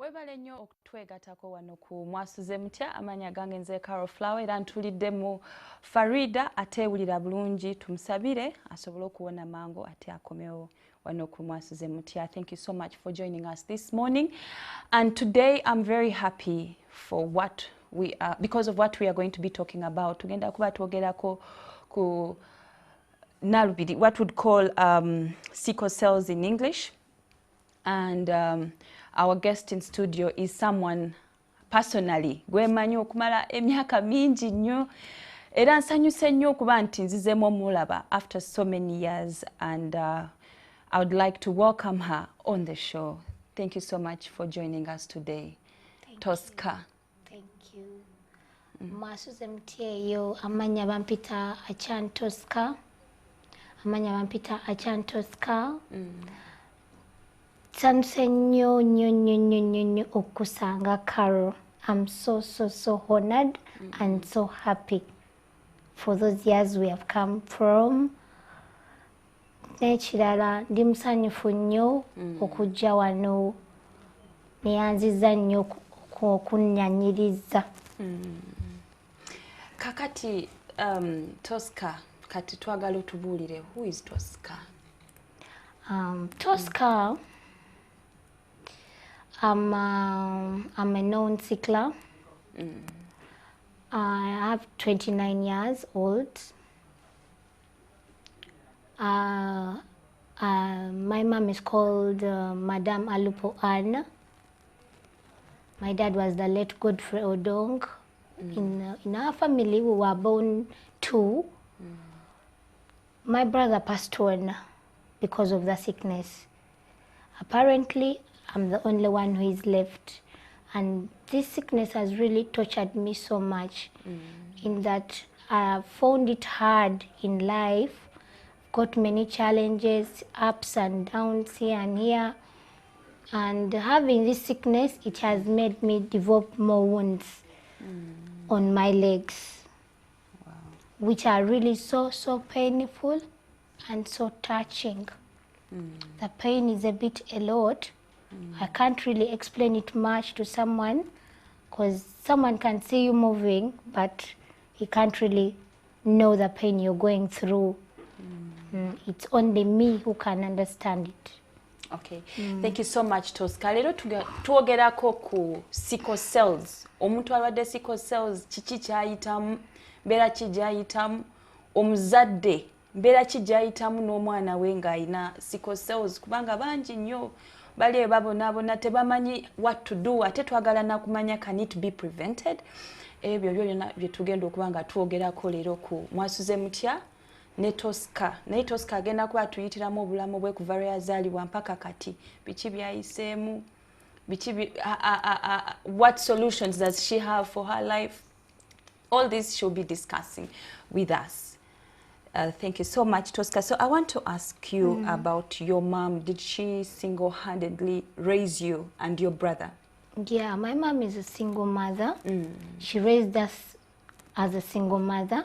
Webale nnyo okutwegatako wano ku MWASUZEMUTYA. Amanya gange nze Carol Flower era ntulidde mu Farida ateewulira bulungi, tumusabire asobole okuwona mangu ate akomewo wano ku MWASUZEMUTYA. Thank you so much for joining us this morning, and today I'm very happy for what we are, because of what we are going to be talking about. Tugenda kuba twogerako ku Nnalubiri, what would call sickle cells in English, and our guest in studio is someone personally gwemanyi okumala emyaka mingi nnyo era nsanyuse nnyo okuba nti nzizemu omulaba after so many years, and I would like to welcome her on the show. Thank you so much for joining us today. Tosika. Thank you. MWASUZEMUTYA yo amanya bampita Achan Tosika. Amanya bampita Achan Tosika. Nsanyuse nnyo okusanga Carol. I'm so honored and so happy for those years we have come from. Nekirala ndi musanyufu nnyo okujja wano, neyanziza nnyo okunnyaniriza. Kakati Tosika, kati twagala otubuulire, who is Tosika? Tosika, I'm a known sickler. I have 29 years old. My mom is called Madame Alupo Anna. My dad was the late Godfrey Odong. In our family, we were born two. My brother passed on because of the sickness. Apparently, I'm the only one who is left. And this sickness has really tortured me so much in that I found it hard in life. Got many challenges, ups and downs here and here. And having this sickness, it has made me develop more wounds on my legs, which are really so painful and so touching. The pain is a lot. I can't really explain it much to someone, because someone can see you moving, but he can't really know the pain you're going through. It's only me who can understand it. Okay, thank you so much Tosika. Lero twogerako ku sickle cells. Omuntu alwadde sickle cells kiki kyayitamu, mbeera ki gyayitamu, omuzadde mbeera ki gyayitamu n'omwana we ng'ayina sickle cells, kubanga bangi nnyo bali babonaabona tebamanyi what to do, ate twagala nakumanya can it be prevented. Ebyo byonna bye tugenda okuba nga twogerako leero ku MWASUZEMUTYA ne Tosika. Naye Tosika agenda kuba tuyitiramu obulamu bwe kuva lwe yazaalibwa mpaka kati, biki byayiseemu, what solutions does she have for her life. All this she'll be discussing with us. Thank you so much, Tosika. So I want to ask you about your mom. Did she single-handedly raise you and your brother? Yeah, my mom is a single mother. She raised us as a single mother.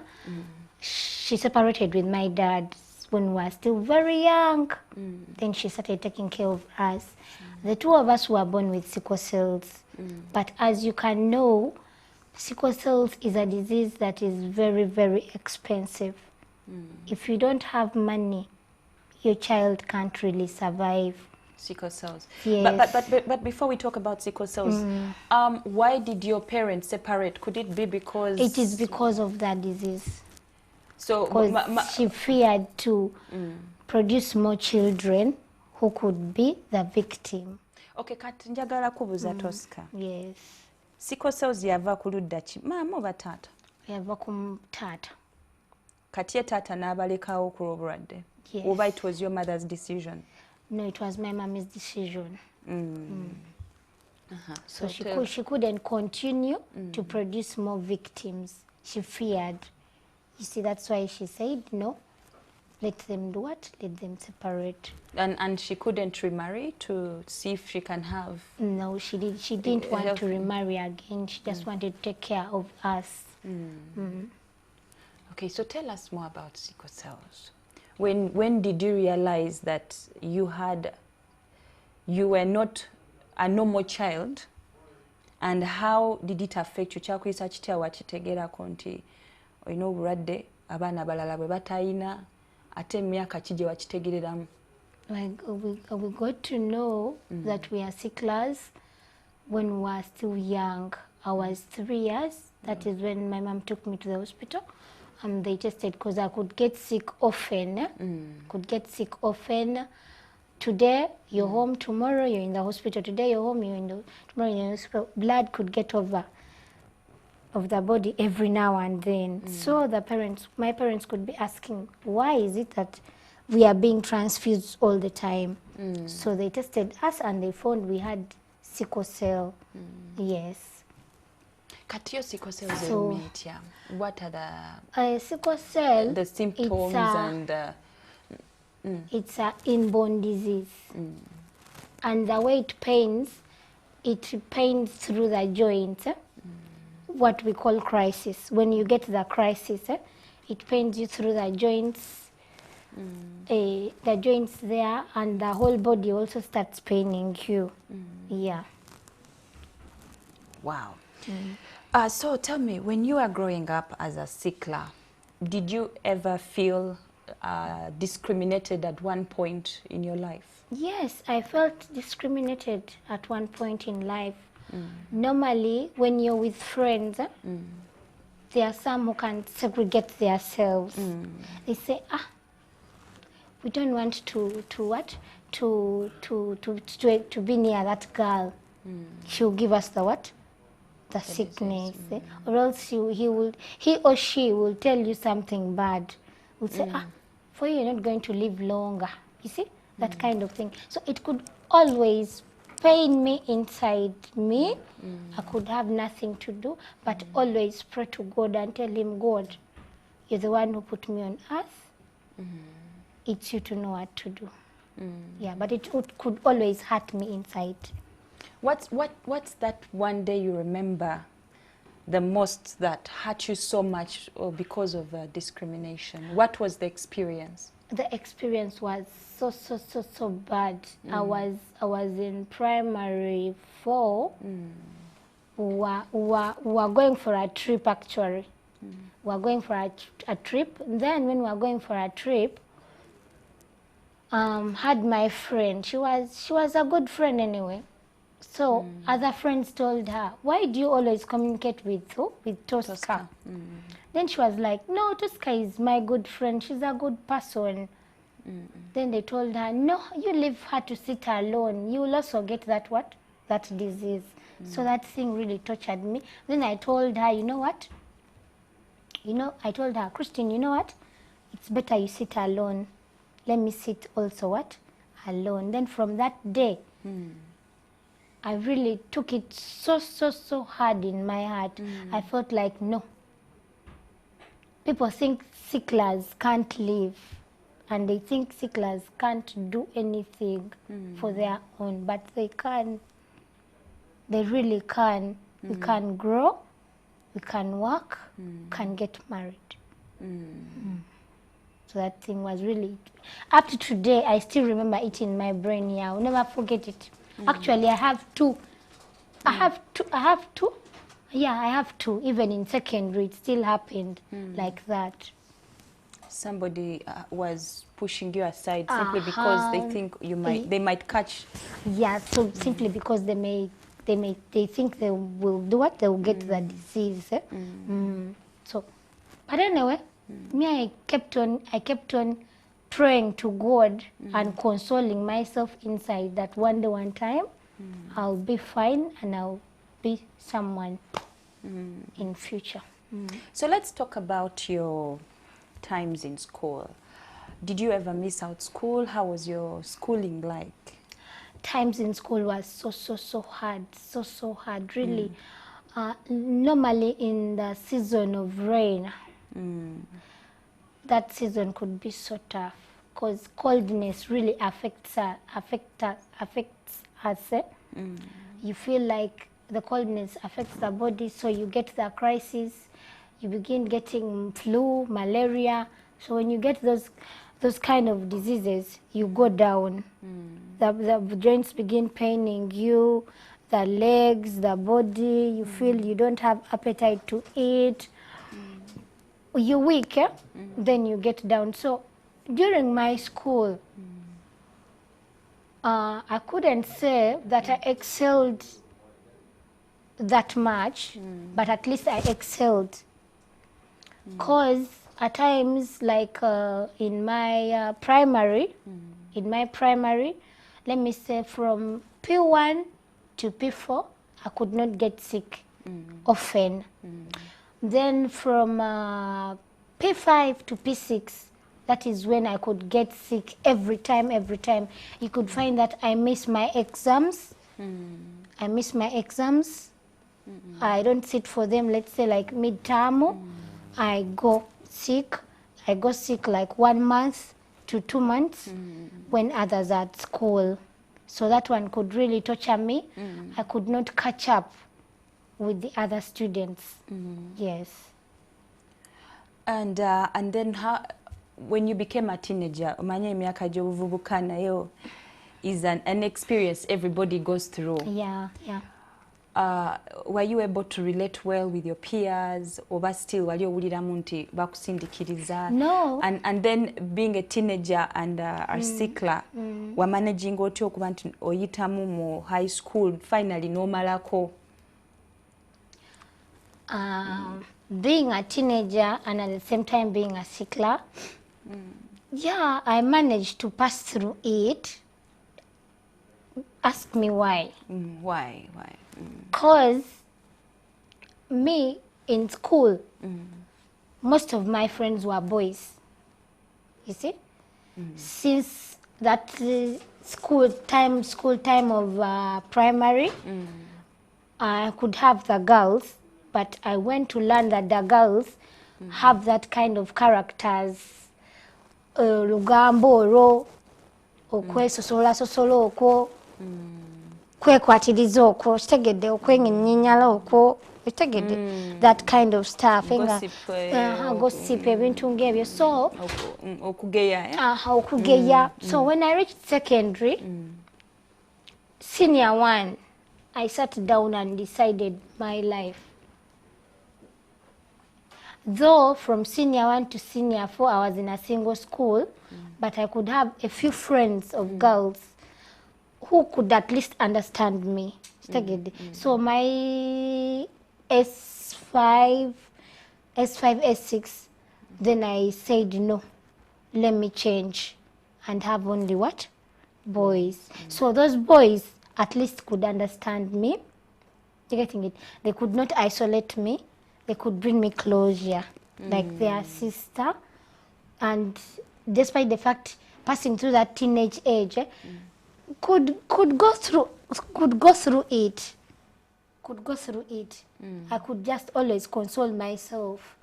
She separated with my dad when we were still very young. Then she started taking care of us. The two of us were born with sickle cells. But as you can know, sickle cells is a disease that is very expensive. If you don't have money, your child can't really survive. Sickle cells. Yes. But before we talk about sickle cells, why did your parents separate? Could it be because... It is because of that disease. So because she feared to produce more children who could be the victim. Okay, kati njagala kubuuza Tosika. Yes. Sickle cells yava ku ludda ki? Maama oba taata? Yava ku taata. Kati ye taata n'abalekawo ku lw'obulwadde? Yes. Or it was your mother's decision? No, it was my mommy's decision. So she couldn't continue to produce more victims. She feared. You see, that's why she said, no, let them do what? Let them separate. And she couldn't remarry to see if she can have... No, she didn't want to remarry again. She just wanted to take care of us. Okay, so tell us more about sickle cells. When did you realize that you were not a normal child, and how did it affect you? Kyakuyisa kitya wakitegeerako nti olina obulwadde abaana abalala bwe batayina ate emyaka ki gye wakitegereramu? Like we got to know that we are sicklers when we were still young. I was 3 years. That is when my mom took me to the hospital. They tested because I could get sick often. Today you're home, tomorrow you're in the hospital. Today you're home, tomorrow you're in the hospital. Blood could get over of the body every now and then. So my parents could be asking, why is it that we are being transfused all the time? So they tested us and they found we had sickle cell. Yes. Kati yo sickle cell zerumitya. What are the sickle cell? The symptoms and it's an inborn disease, and the way it pains through the joints. What we call crisis. When you get the crisis, it pains you through the joints. The joints there, and the whole body also starts paining you. Yeah. Wow. So tell me, when you were growing up as a sickler, did you ever feel discriminated at one point in your life? Yes, I felt discriminated at one point in life. Normally, when you're with friends, there are some who can segregate themselves. They say, we don't want to be near that girl. She'll give us the sickness, or else he or she will tell you something bad. Will say, for you, you're not going to live longer. You see, that kind of thing. So it could always pain me inside me. I could have nothing to do, but always pray to God and tell him, God, you're the one who put me on earth. It's you to know what to do. Yeah, but it could always hurt me inside. What's that one day you remember the most that hurt you so much because of discrimination? What was the experience? The experience was so bad. I was in primary 4. We were going for a trip actually. We were going for a trip. Then when we were going for a trip, had my friend. She was a good friend anyway. So other friends told her, why do you always communicate with Tosika? Then she was like, no, Tosika is my good friend. She's a good person. Then they told her, no, you leave her to sit alone. You will also get that disease. So that thing really tortured me. Then I told her, you know what? I told her, Christine, you know what? It's better you sit alone. Let me sit also alone. Then from that day, I really took it so hard in my heart. I felt like, no. People think sicklers can't live, and they think sicklers can't do anything for their own, but they can. They really can. We can grow, we can work, we can get married. So that thing was really, up to today, I still remember it in my brain. Yeah, I'll never forget it. Actually, I have two. I have two. Yeah, I have two. Even in secondary, it still happened like that. Somebody was pushing you aside simply because they think they might catch. Yeah, so simply because they think they will do what, they will get the disease. So, but anyway, me, I kept on praying to God and consoling myself inside that one time I'll be fine and I'll be someone in future. So let's talk about your times in school. Did you ever miss out school? How was your schooling like? Times in school was so hard, really. Normally in the season of rain, that season could be so tough because coldness really affects us. You feel like the coldness affects the body, so you get the crisis. You begin getting flu, malaria. So when you get those kind of diseases, you go down. the joints begin paining you, the legs, the body, you feel you don't have appetite to eat, you're weak, then you get down. So during my school, I couldn't say that I excelled that much, but at least I excelled. Because at times, like in my primary, let me say from P1 to P4, I could not get sick often. Then from P5 to P6, that is when I could get sick every time. You could find that I miss my exams. I don't sit for them, let's say like midterm. I go sick like 1 month to 2 months when others are at school. So that one could really torture me. I could not catch up with the other students. Yes. And then how, when you became a teenager, umanye emyaka gy'obuvubuka nayo is an experience everybody goes through. Yeah. Were you able to relate well with your peers, or still wali owuliramu nti bakusindikiriza? No. And then being a teenager and a sickler, wa managing otyo okuba nti oyitamu mu high school finally n'omalako? Being a teenager and at the same time being a sickler, yeah, I managed to pass through it. Ask me why. Why? Because me in school, most of my friends were boys. You see? Since that school time of primary, I could have the girls, but I went to learn that the girls have that kind of characters. Lugambo, ro, okwe sosolo okwo, kwekwatiriza okwo, kitegedde okwenyinyala okwo, kitegedde, that kind of stuff. Gossip, ebintu ng'ebyo. So okugeya. So when I reached secondary, senior 1, I sat down and decided my life. Though from senior 1 to senior 4, I was in a single school, but I could have a few friends of girls who could at least understand me. So my S5, S6, then I said no, let me change and have only what? Boys. So those boys at least could understand me. You're getting it? They could not isolate me. They could bring me closure, like their sister. And despite the fact passing through that teenage age, could go through it. I could just always console myself.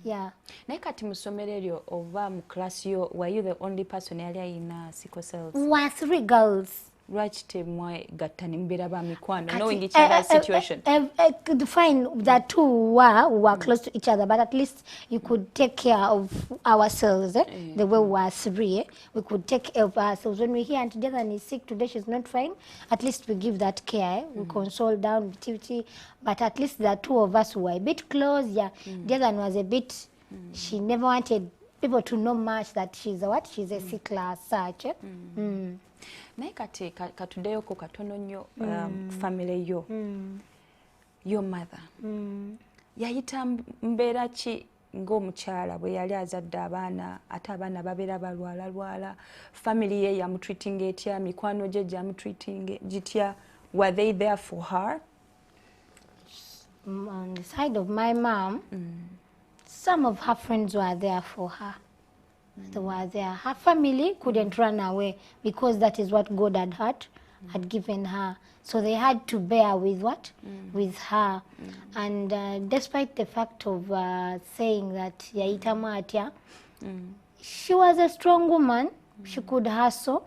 Yeah. Naye kati mu ssomero eryo oba mu class yo, were you the only person yali ayina sickle cells? Were 3 girls. Lwaki temwegatta ne mubeera ba mikwano, knowing each other's situation? Fine, the 2 were close to each other, but at least you could take care of ourselves. The way we were 3, we could take care of ourselves. When we hear Auntie Dedan is sick today, she's not fine, at least we give that care. We console down, but at least the 2 of us were a bit close. Yeah, Dedan was a bit, she never wanted people to know much that she's a sickler as such. Naye kati katuddeyoko katono nnyo family yo, your mother, yayita mbeera ki ng'omukyala bwe yali azadde abaana, ate abaana babeera balwala, family ye yamutreating etya, mikwano gye gyamutreating gitya? Were they there for her? On the side of my mom, some of her friends were there for her. They were there. Her family couldn't run away because that is what God had given her. So they had to bear with what? With her. And despite the fact of saying that Yaitamu atya, she was a strong woman. She could hustle,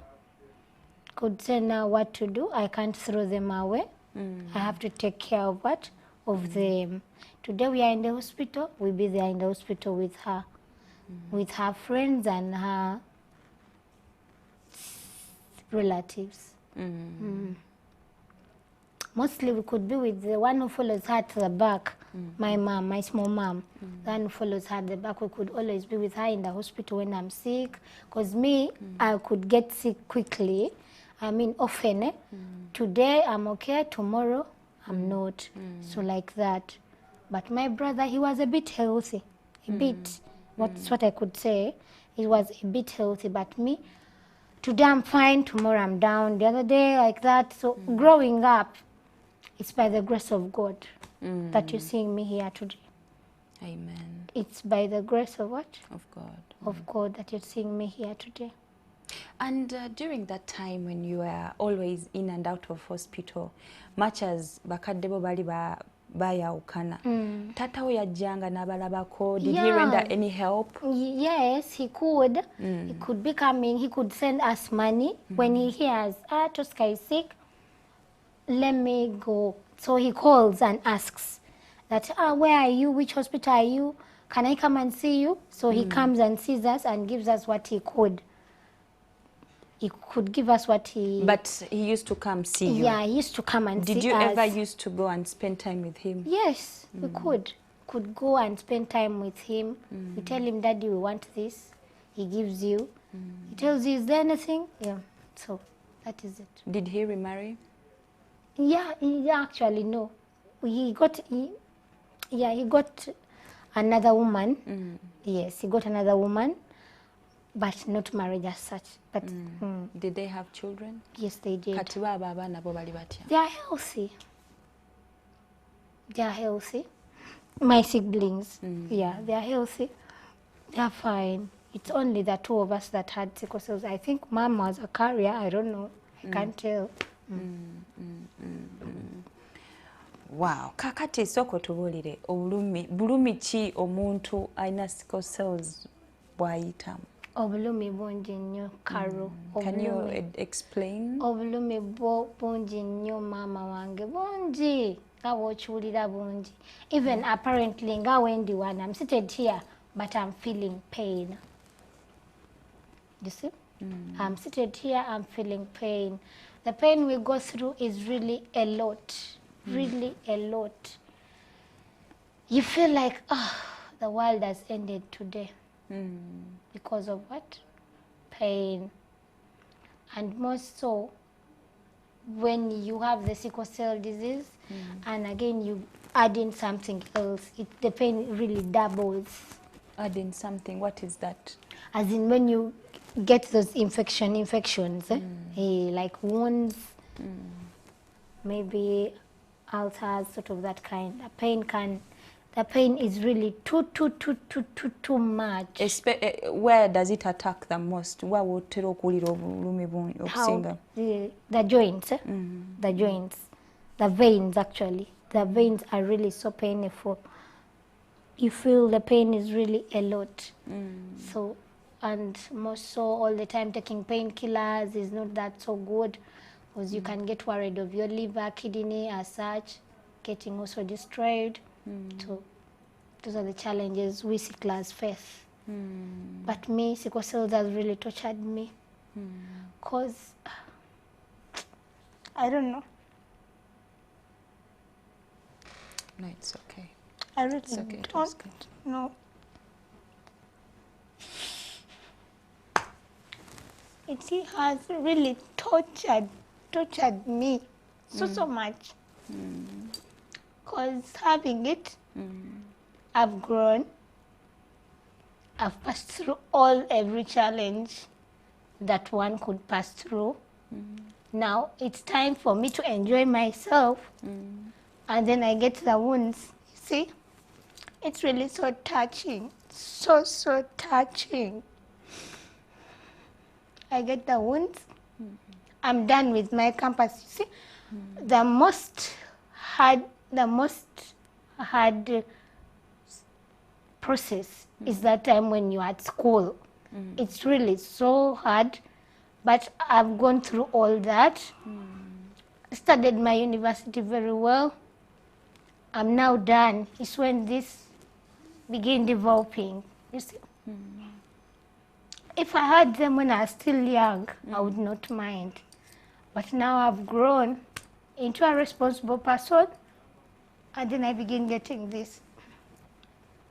could say now what to do. I can't throw them away. I have to take care of what? Of them. Today we are in the hospital. We'll be there in the hospital with her. With her friends and her relatives. Mostly we could be with the one who follows her to the back, my mom, my small mom. The one who follows her at the back, we could always be with her in the hospital when I'm sick. Because me, I could get sick quickly. I mean, often. Today I'm okay, tomorrow I'm not. So like that. But my brother, he was a bit healthy. A bit. That's what I could say. He was a bit healthy. But me, today I'm fine, tomorrow I'm down. The other day, like that. So growing up, it's by the grace of God that you're seeing me here today. Amen. It's by the grace of what? Of God. Of God that you're seeing me here today. And during that time when you were always in and out of hospital, much as bakaddebo bali bayawukana, tata we yajjanga n'abalabako, did he render any help? Yes, he could. He could be coming, he could send us money. When he hears, Tosika is sick, let me go. So he calls and asks that, where are you? Which hospital are you? Can I come and see you? So he comes and sees us and gives us what he could. He could give us what he... But he used to come see you? Yeah, he used to come and see us. Did you ever used to go and spend time with him? Yes, we could. Could go and spend time with him. We tell him, Daddy, we want this. He gives you. He tells you, is there anything? Yeah, so that is it. Did he remarry? Yeah, actually, no. He got another woman. Yes, he got another woman, but not marriage as such. But did they have children? Yes, they did. Kati baba abaana bo bali batya? They are healthy. They are healthy. My siblings, yeah, they are healthy. They are fine. It's only the two of us that had sickle cells. I think Mom was a carrier. I don't know. I can't tell. Wow. Kakati soko tubuulire bulumi ki omuntu alina sickle cells bw'ayitamu? Obulumi bungi nnyo, Karo. Can you explain? Obulumi bungi nnyo mama wange, bungi. Nga bw'okiwulira bungi. Even apparently nga wendi one, I'm seated here, but I'm feeling pain. You see? I'm seated here, I'm feeling pain. The pain we go through is really a lot. Really a lot. You feel like, the world has ended today. Because of what? Pain. And most so, when you have the sickle cell disease, and again you add in something else, the pain really doubles. Add in something, what is that? As in when you get those infections, like wounds, maybe ulcers, sort of that kind. The pain is really too much. Where does it attack the most? Where would you okusinga? The joints, the joints, the veins actually. The veins are really so painful. You feel the pain is really a lot. So, and most so all the time taking painkillers is not that so good, because you can get worried of your liver, kidney as such, getting also destroyed. So those are the challenges we sicklers face. But me, sickle cells has really tortured me. Because, I don't know. No, it's okay. I really It's okay, don't know. It has really tortured me so much. Because having it, I've grown. I've passed through every challenge that one could pass through. Now it's time for me to enjoy myself. And then I get the wounds. You see? It's really so touching. So touching. I get the wounds. I'm done with my campus. You see? The most hard process is that time when you're at school. It's really so hard, but I've gone through all that. Studied my university very well. I'm now done. It's when this began developing. You see? If I had them when I was still young, I would not mind. But now I've grown into a responsible person, and then I begin getting this.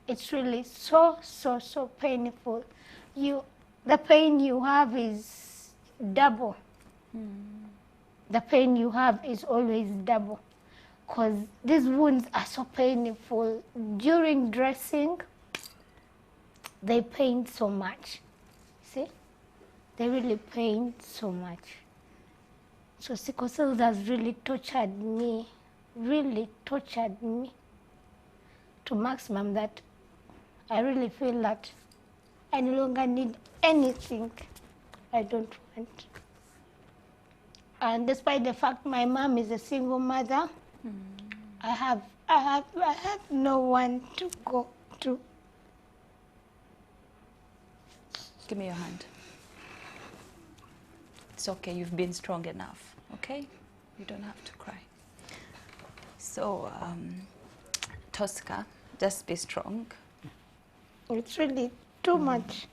It's really so painful. The pain you have is double. The pain you have is always double, because these wounds are so painful. During dressing, they pain so much. See? They really pain so much. So sickle cell has really tortured me to maximum that I really feel that I no longer need anything. I don't want. And despite the fact my mom is a single mother, I have no one to go to. Give me your hand. It's okay, you've been strong enough, okay? You don't have to cry. So, Tosika, just be strong. It's really too much.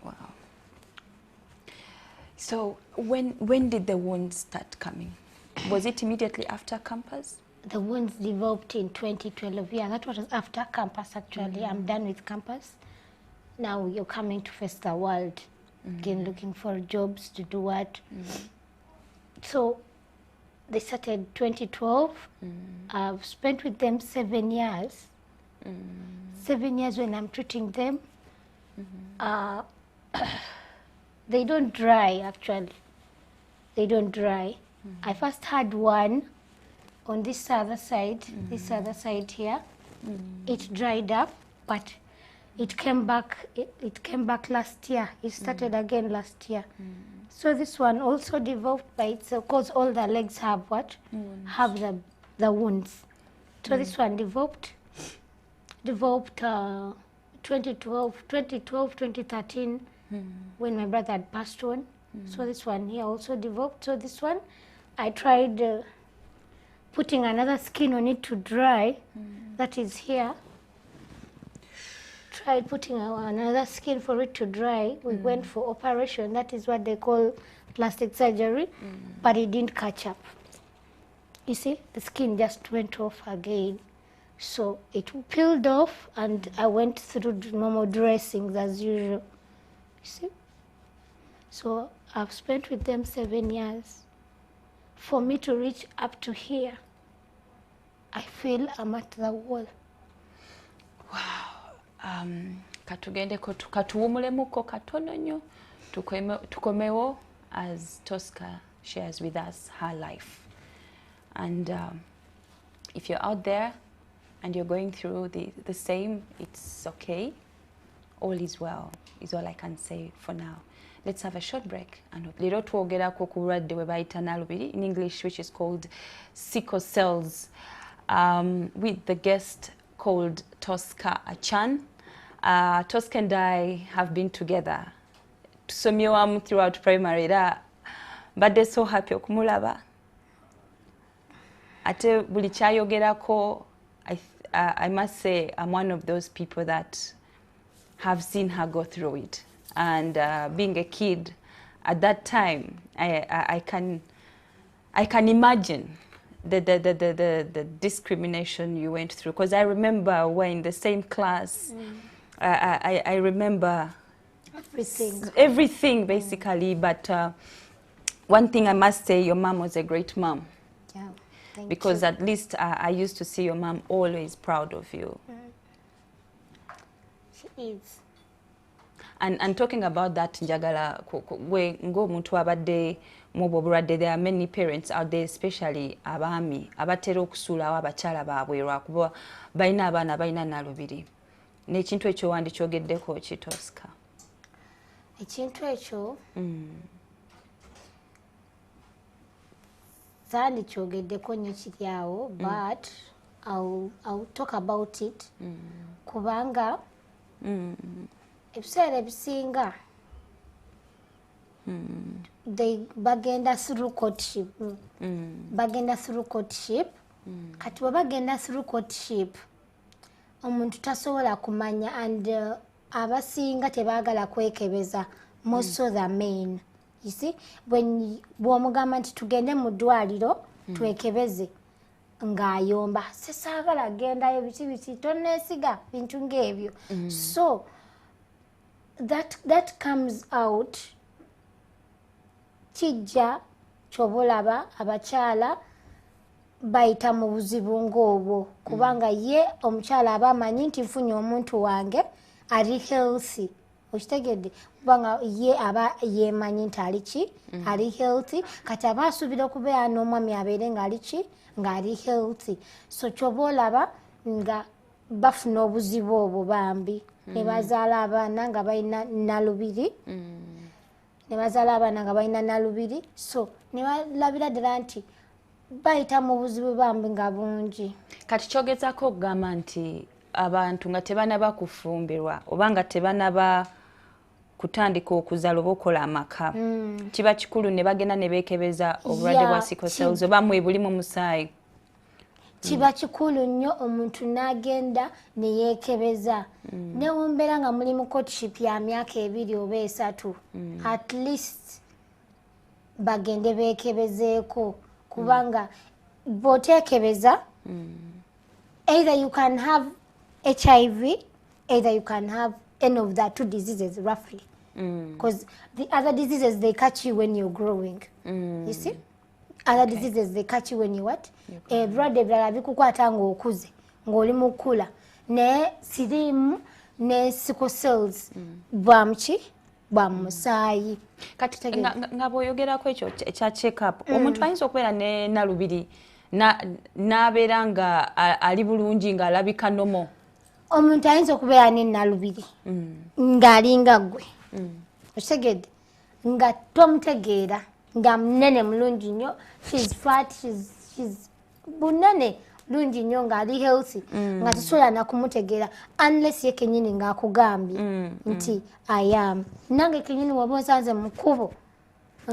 Wow. So, when did the wounds start coming? Was it immediately after campus? The wounds developed in 2012. Yeah, that was after campus, actually. I'm done with campus. Now you're coming to face the world. Again, looking for jobs to do what. So they started 2012. I've spent with them 7 years. 7 years when I'm treating them. They don't dry, actually. They don't dry. I first had one on this other side, this other side here. It dried up, but it came back. It came back last year. It started again last year. So this one also developed by itself, because all the legs have what? Have the wounds. So this one developed 2012, 2013, when my brother had passed on. So this one here also developed. So this one, I tried putting another skin on it to dry. That is here. Tried putting another skin for it to dry. We went for operation. That is what they call plastic surgery, but it didn't catch up. You see, the skin just went off again. So it peeled off, and I went through normal dressings as usual. You see? So I've spent with them 7 years. For me to reach up to here, I feel I'm at the wall. Wow. Katugendeko katuwumulemuko katono nnyo tukomewo as Tosika shares with us her life. And if you're out there and you're going through the same, it's okay. All is well, is all I can say for now. Let's have a short break. And lero twogerako ku bulwadde bwe bayita Nnalubiri in English, which is called sickle cells, with the guest called Tosika Achan. Tosika and I have been together. Tusomye wamu throughout primary era mbadde so happy okumulaba. Ate buli kyayogerako, I must say I'm one of those people that have seen her go through it. And being a kid at that time, I can imagine the discrimination you went through, because I remember we're in the same class. I remember everything basically. But one thing I must say, your mom was a great mom. Yeah, because at least I used to see your mom always proud of you. She is. And talking about that, njagala we ng'omuntu abadde mu bulwadde, there are many parents out there, especially abaami abatera okusuulawo abakyala baabwe lwakuba balina abaana balina Nnalubiri. N'ekintu ekyo wandikyogeddeko ki Tosika? Ekintu ekyo sandikyogeddeko nnyo kiri awo, but I'll talk about it. Kubanga ebiseera ebisinga bagenda through courtship. Bagenda through courtship. Kati bwe bagenda through courtship, omuntu tasobola kumanya and abasinga tebaagala kwekebeza most of the men. You see, when bw'omugamba nti tugende mu ddwaliro twekebeze ng'ayomba sesaagala gendayo biki tonneesiga bintu ng'ebyo. So that comes out kijja kyobolaba abakyala bayita mu buzibu ng'obwo kubanga ye omukyala aba amanyi nti nfunye omuntu wange ali healthy. Okitegedde kubanga ye aba yemanyi nti ali ki ali healthy kati aba asuubira okubeera n'omwami abeere ng'ali ki ng'ali healthy. So kyoba olaba nga bafuna obuzibu obwo bambi ne bazaala abaana nga balina Nnalubiri so ne balabira ddala nti bayita mu buzibu bambi nga bungi. Kati kyogezaako okugamba nti abantu nga tebanaba kufumbirwa oba nga tebanaba kutandika okuzaala oba okola amaka kiba kikulu ne bagenda ne beekebeza obulwadde bwa sickle cells oba mwe buli mu musaayi. Kiba kikulu nnyo omuntu n'agenda ne yeekebeza ne wumbeera nga muli mu courtship ya myaka 2 oba 3 at least bagende beekebezeeko kubanga bw'oteekebeza either you can have HIV, either you can have any of the 2 diseases roughly. Because the other diseases, they catch you when you're growing. You see? Other diseases, they catch you when you what? Brother, bikukwata ng'okuze, ng'oli mu kula. Ne sirimu, ne sickle cells, bwamuki, bwamusaayi. Kati nga bw'oyogerako ekyo ekya check-up, omuntu ayinza okubeera ne Nnalubiri n'abeera nga ali bulungi ng'alabika nomo. Omuntu ayinza okubeera ne Nnalubiri ng'alinga ggwe. Okitegedde nga tomutegeera nga munene mulungi nnyo, she's fat, she's bunene lungi nnyo ng'ali healthy nga tosobola na kumutegeera unless ye kennyini ng'akugambye nti I am. Nange kennyini waba onsanze mu kkubo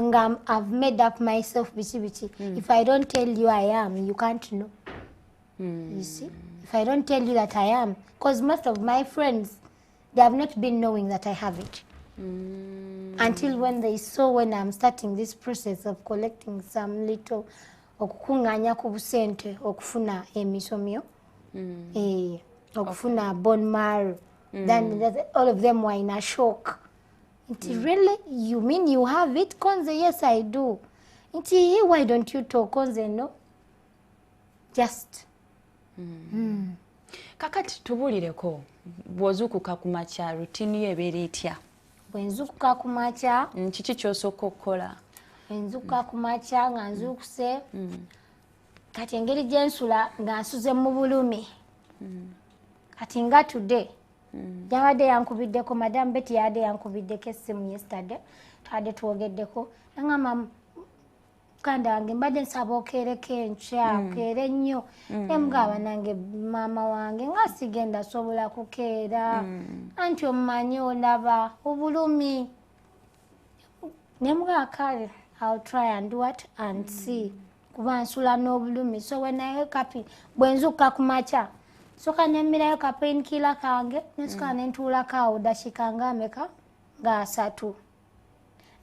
nga I've made up myself biki. If I don't tell you I am, you can't know. You see? If I don't tell you that I am, because most of my friends, they have not been knowing that I have it. Until when they saw when I'm starting this process of collecting some little okukunganya ku busente okufuna emisomyo okufuna bone marrow, then all of them were in a shock. Really, you mean you have it? Konze, yes I do. Why don't you talk? Konze, no. Just kakati tubulireko bw'ozuukuka ku makya rutini yo ebeera etya? Bwe nzuukuka ku makya kiki ky'osooka okukola? Nzuukuka ku makya nga nzuukuse kati engeri gye nsula nga nsuze mu bulumi kati nga today yabadde yankubiddeko Madam Betty yabadde yankubiddeko essimu yesterday twabadde twogeddeko yaŋŋamba mukanda wange mbadde nsaba okeereko enkya okeere nnyo ne mugamba nange maama wange nga sigenda sobola kukeera anti omumanyi olaba obulumi ne mugamba kale I'll try and do what and see kuba nsula n'obulumi so when I wake up bwe nzuukuka ku makya soka nemmirayo ka painkiller kange nensuka nentuulako awo dakiika ng'ameka nga 3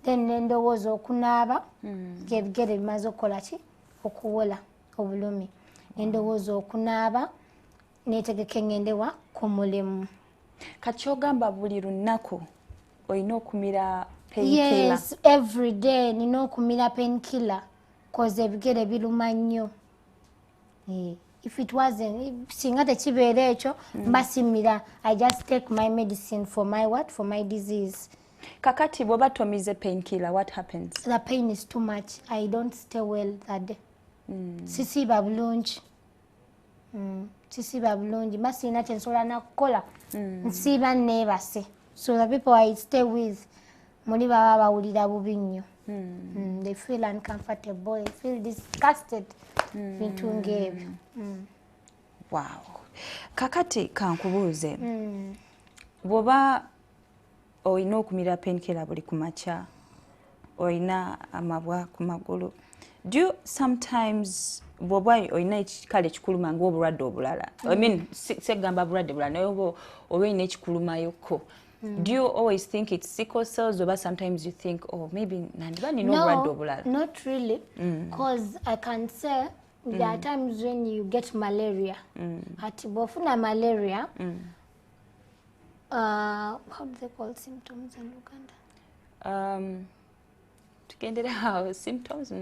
then nendowooza okunaaba ng'ebigere bimaze okukola ki okuwola obulumi nendowooza okunaaba neetegeka engendewa ku mulimu. Kati ogamba buli lunaku olina okumira painkiller? Yes, every day nina okumira painkiller cause ebigere biruma nnyo. If it wasn't, singa tekibeera ekyo mbasimira. I just take my medicine for my what? For my disease. Kakati bw'oba tomize painkiller, what happens? The pain is too much. I don't stay well that day. Sisiiba bulungi. Sisiiba bulungi. Mba sirina kye nsobola na kukola. Nsiiba neebase. So the people I stay with, muli baba bawulira bubi nnyo. They feel uncomfortable. They feel disgusted. Bintu ng'ebyo. Wow. Kakati kankubuuze. Bw'oba olina okumira painkiller buli ku makya, olina amabwa ku magulu, Do you sometimes bwoba olina ekikala ekikuluma ng'obulwadde obulala, I mean segamba bulwadde bulala naye oba olina ekikulumayoko, do you always think it's sickle cells, or sometimes you think, oh, maybe nandiba nina obulwadde obulala? No, not really, because I can say there are times when you get malaria. Ati bwofuna malaria, how do they call symptoms in Uganda? Tugendera how symptoms?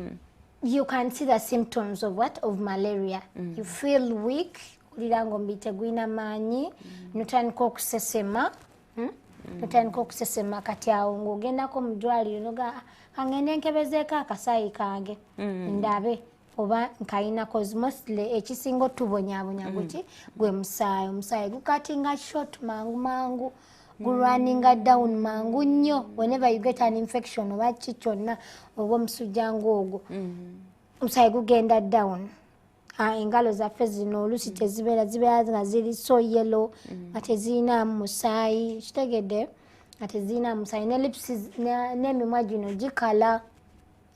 You can see the symptoms of what? Of malaria. You feel weak, ulirango mbite gwina manyi, notandika okusesema, notandika okusesema kati awo ng'ogendako mu ddwaliro noga kangende nkebezeeko akasaayi kange ndabe oba nkayina, cause mostly ekisinga otubonyaabonya guki gwe musaayi. Omusaayi gukatinga short mangu runninga down mangu nnyo whenever you get an infection oba ki kyonna oba omusujja ng'ogwo omusaayi gugenda down. Engalo zaffe zino oluusi zibeera nga ziri so yellow nga teziinaamu musaayi, kitegedde nga teziinaamu musaayi, ne lips n'emimwa gino gikala,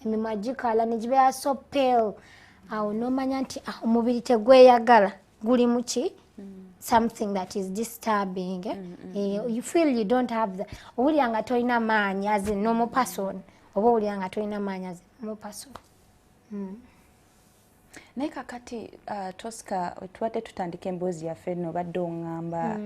emimwa gikala ne gibeera so pale. Awo n'omanya nti omubiri tegweyagala, guli mu ki? Something that is disturbing. You feel you don't have the, owulira nga tolina maanyi as a normal person, oba owulira nga tolina maanyi as a normal person. Naye kakati Tosika, tubadde tutandika emboozi yaffe nno obadde oŋŋamba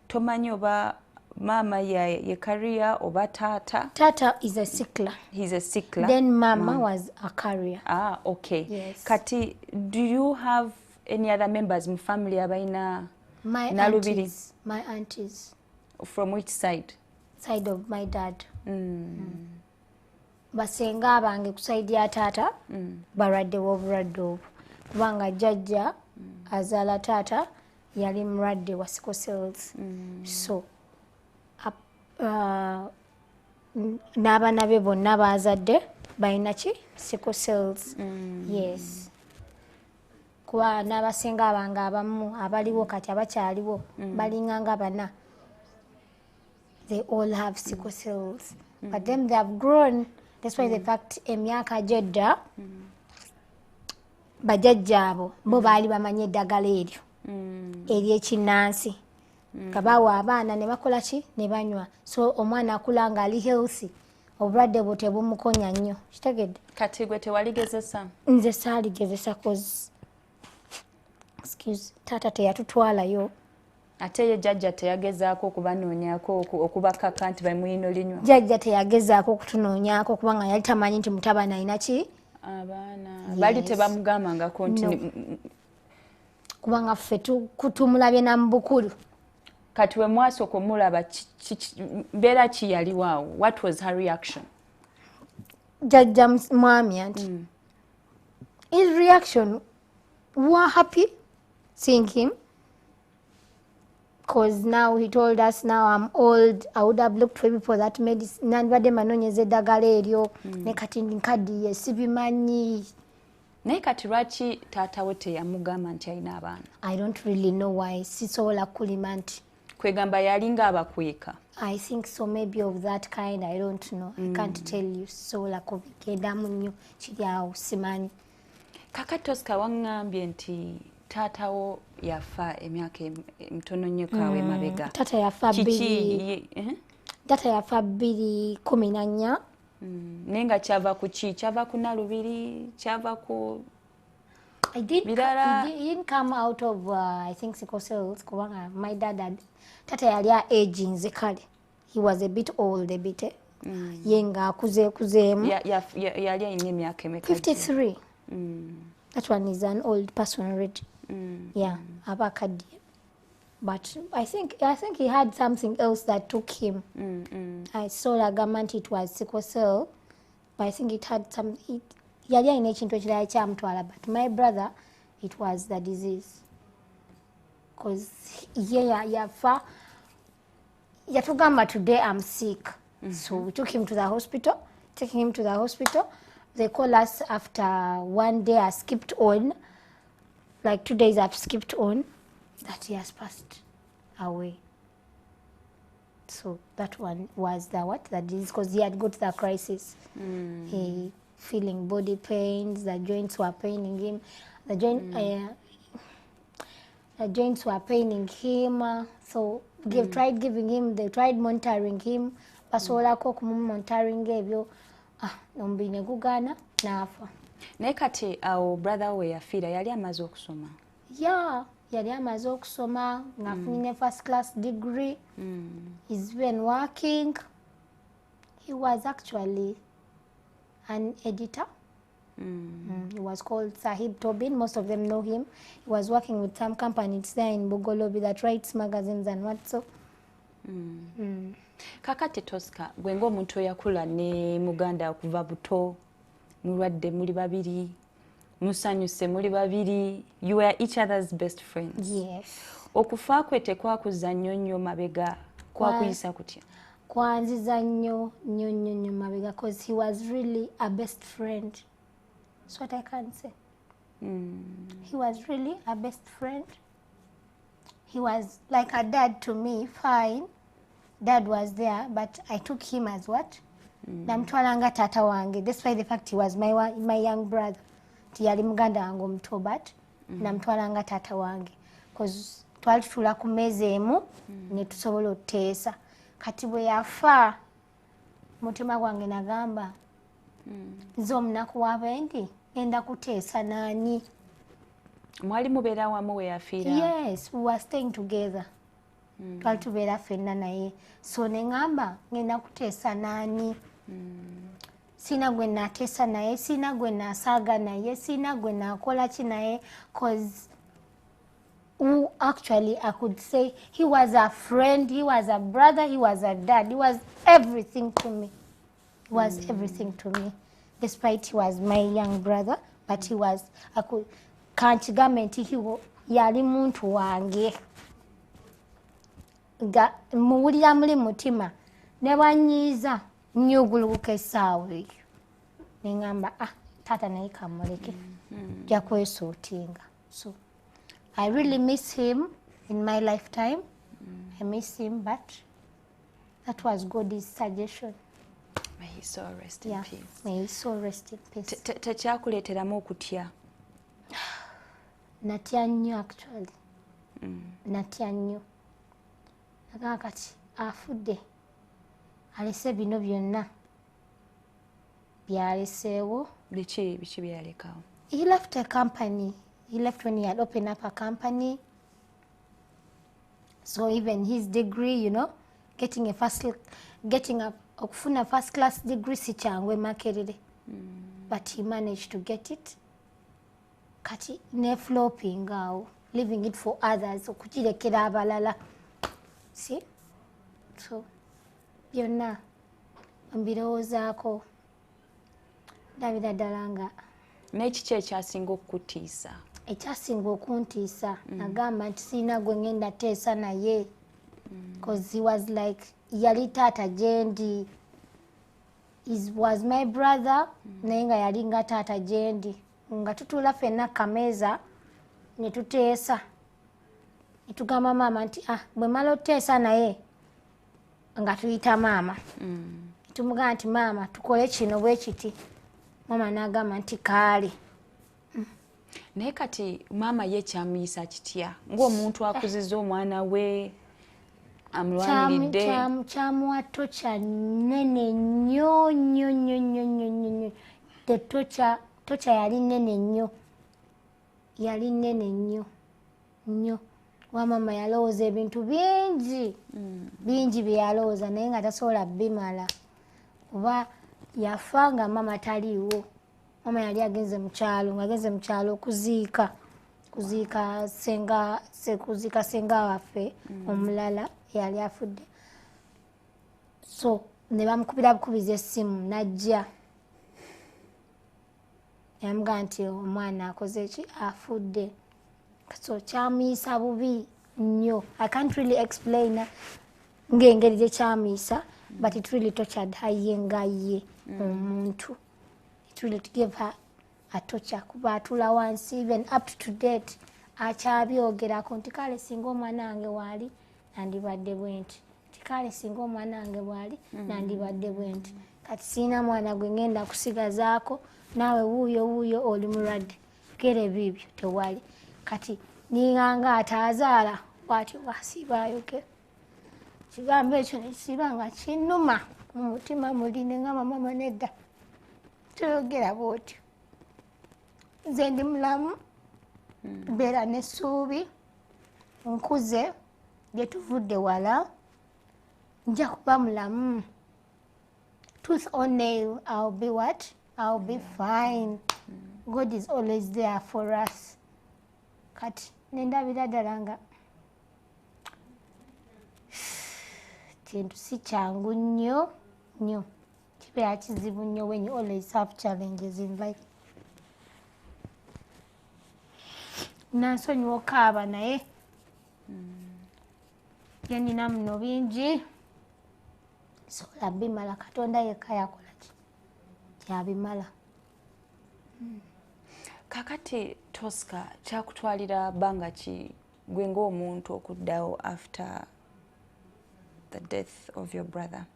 tomanyi oba maama ye carrier oba taata? Tata is a sickler. He's a sickler. Then mama was a carrier. Okay. Yes. Kati, do you have any other members in family abaina Nnalubiri? My aunties. From which side? Side of my dad. Basenga bange ku side ya taata balwaddewo obulwadde obwo kubanga jjajja azaala taata yali mulwadde wa sickle cells. So n'abaana be bonna baazadde balina ki? Sickle cells. Yes. Kuba n'abasenga abange abamu abaliwo kati abakyaliwo balinga nga bana. They all have sickle cells. But then they have grown. That's why the fact emyaka gyedda bajjajja abo bo baali bamanye eddagala eryo ery'ekinnansi nga bawa abaana ne bakola ki? Ne banywa. So omwana akula nga ali healthy, obulwadde bwo tebumukonya nnyo, kitegedde? Kati gwe tewaligezesa? Nze saaligezesa cause taata teyatutwalayo. Ate ye jjajja teyagezaako okubanoonyako okubakaka nti bamuyino linywa? Jjajja teyagezaako okutunoonyaako kubanga yali tamanyi nti mutabani alina ki? Abaana. Bali tebamugambangako nti kubanga ffe tumulabye na mu bukulu. Kati we mwasooka omulaba mbeera ki yaliwo awo? What was her reaction? Jjajja mwami anti his reaction, we were happy seeing him. Because now he told us, now I'm old, I would have looked for people that medicine. Nandibadde manonyeza eddagala eryo ne kati nkaddiye sibimanyi. Naye kati lwaki taata we teyamugamba nti alina abaana? I don't really know why. Sisobola kulima nti. Kwegamba yalinga abakweka? I think so, maybe of that kind, I don't know. I can't tell you. Sisobola kubigendamu nnyo kiri awo simanyi. Kakati Tosika waŋŋambye nti taatawo yafa emyaka mitono nnyo kawe mabega. Taata yafa Taata yafa 2014. Naye nga kyava ku ki? Kyava ku Nnalubiri? Kyava ku It didn't come out of I think sickle cells kubanga my dad taata yali aging kale. He was a bit old a bit. Yenga akuzeemu. Yali alina emyaka emeka? 53. That one is an old person already. Yeah, abakadde. But I think he had something else that took him. I saw a government it was sickle cell, but I think it had some. Yali alina ekintu ekirala kyamutwala, but my brother, it was the disease. Because yafa. Yatugamba today I'm sick. So we took him to the hospital. Taking him to the hospital, they call us after one day I skipped on. Like 2 days I've skipped on, that he has passed away. So that one was the disease, because he had got the crisis. feeling body pains, the joints were paining him, the joints were paining him, so they tried giving him, they tried monitoring him, basobolako okumumonitoring ebyo, omubiri ne gugana n'afa. Naye kati awo brother we yafiira yali amaze okusoma? Yeah, yali amaze okusoma ng'afunye first class degree. He's been working. He was actually an editor. He was called Sahib Tobin. Most of them know him. He was working with some companies there in Bugolobi that writes magazines and what so. Kakati Tosika, gwe ng'omuntu eyakula ne muganda okuva buto, mulwadde muli babiri, musanyuse muli babiri, you were each other's best friends. Yes. Okufa kwe tekwakuza nnyo mabega, kwakuyisa kutya? Kwanziza nnyo mabega, because he was really a best friend. That's what I can say. He was really a best friend. He was like a dad to me, fine. Dad was there, but I took him as what? Namtwalanga tata wange, despite the fact he was my young brother. Tiyali muganda wange omuto, but namtwalanga tata wange. Because twali tutula ku mmeeza emu ne tusobola oteesa. Kati bwe yafa, mutima gwange nagamba, nze omunaku w'abendi ngenda kuteesa naani? Mwali mubeera wamu we yafiira? Yes, we were staying together. Twali tubeera ffenna naye. So ne ngamba ngenda kuteesa naani? Sina gwe naateesa naye, sina gwe naasaaga naye, sina gwe naakola ki naye, because who actually I could say he was a friend, he was a brother, he was a dad, he was everything to me. He was everything to me. Despite he was my young brother, but he was, I could, kankigambe nti yali muntu wange. Muwulira muli mutima, ne bwanyiiza nnyo ogulubuka essaawa eyo. Ne ngamba, taata naye kamuleke, nja kwesuutinga. So I really miss him in my lifetime. I miss him, but that was God's suggestion. May he so rest in peace. May he so rest in peace. Tekyakuleeteramu okutya? Natya nnyo actually. Natya nnyo. Nagaa kati afudde. Alese bino byonna. Byaleseewo. Biki byalekawo? He left a company. He left when he had opened up a company. So even his degree, you know, okufuna first class degree si kyangwe makerere. But he managed to get it. Kati ne flopping awo, leaving it for others, okukirekera abalala. See? So, byonna mbirowoozaako ndabira ddala nga. N'ekiki ekyasinga okukutiisa? Ekyasinga okuntiisa nagamba nti siina gwe ngenda teesa naye, because he was like yali taata gyendi. He was my brother, naye nga yali nga taata gyendi. Nga tutuula ffenna kameeza ne tuteesa. Ne tugamba maama nti bwe mala oteesa naye nga tuyita maama. Tumugamba nti maama tukole kino bwe kiti. Maama n'agamba nti kaale. Naye kati maama ye kyamuyisa kitya? Ng'omuntu akuziza omwana we amulwaniridde. Kyamuwa tocha nnene nnyo. Tocha yali nnene nnyo. Yali nnene nnyo. Wa maama yalowooza ebintu bingi bye yalowooza naye nga tasobola bimala. Kuba yafa nga maama taliiwo. Mama yali agenze mu kyalo kuziika senga waffe omulala yali afudde. So ne bamukubira bukubiza essimu najja. Yamugamba nti omwana akoze ki? Afudde. So kyamuyisa bubi nnyo. I can't really explain ng'engeri gye kyamuyisa, but it really tortured her nga ye omuntu. It really gave her a torture. Kuba atula wansi, even up to date, akyabyogerako nti kale singa omwana wange waali nandibadde bwe nti. Kale singa omwana wange bwali nandibadde bwe nti. kati siina mwana gwe ngenda kusigazaako naawe wuuyo oli mulwadde gere bibyo tewali kati ninganga ataazaala bwati bwasiiba ayogera kigambo ekyo nekisiiba nga kinnuma mu mutima muli nengamba mama nedda toyogera bwotyo nze ndi mulamu mbeera n'essuubi nkuze gye tuvudde wala nja kuba mulamu tooth or nail I'll be what? I'll be fine. God is always there for us. Kati nendabira ddala nga kintu si kyangu nnyo kibeera kizibu nnyo when you always have challenges in life. Nansonyiwa okaaba naye bye nina muno bingi sobola bimala Katonda yekka yakola ki kyabimala. Kakati Tosika kyakutwalira bbanga ki gwe ng'omuntu okuddawo after the death of your brother?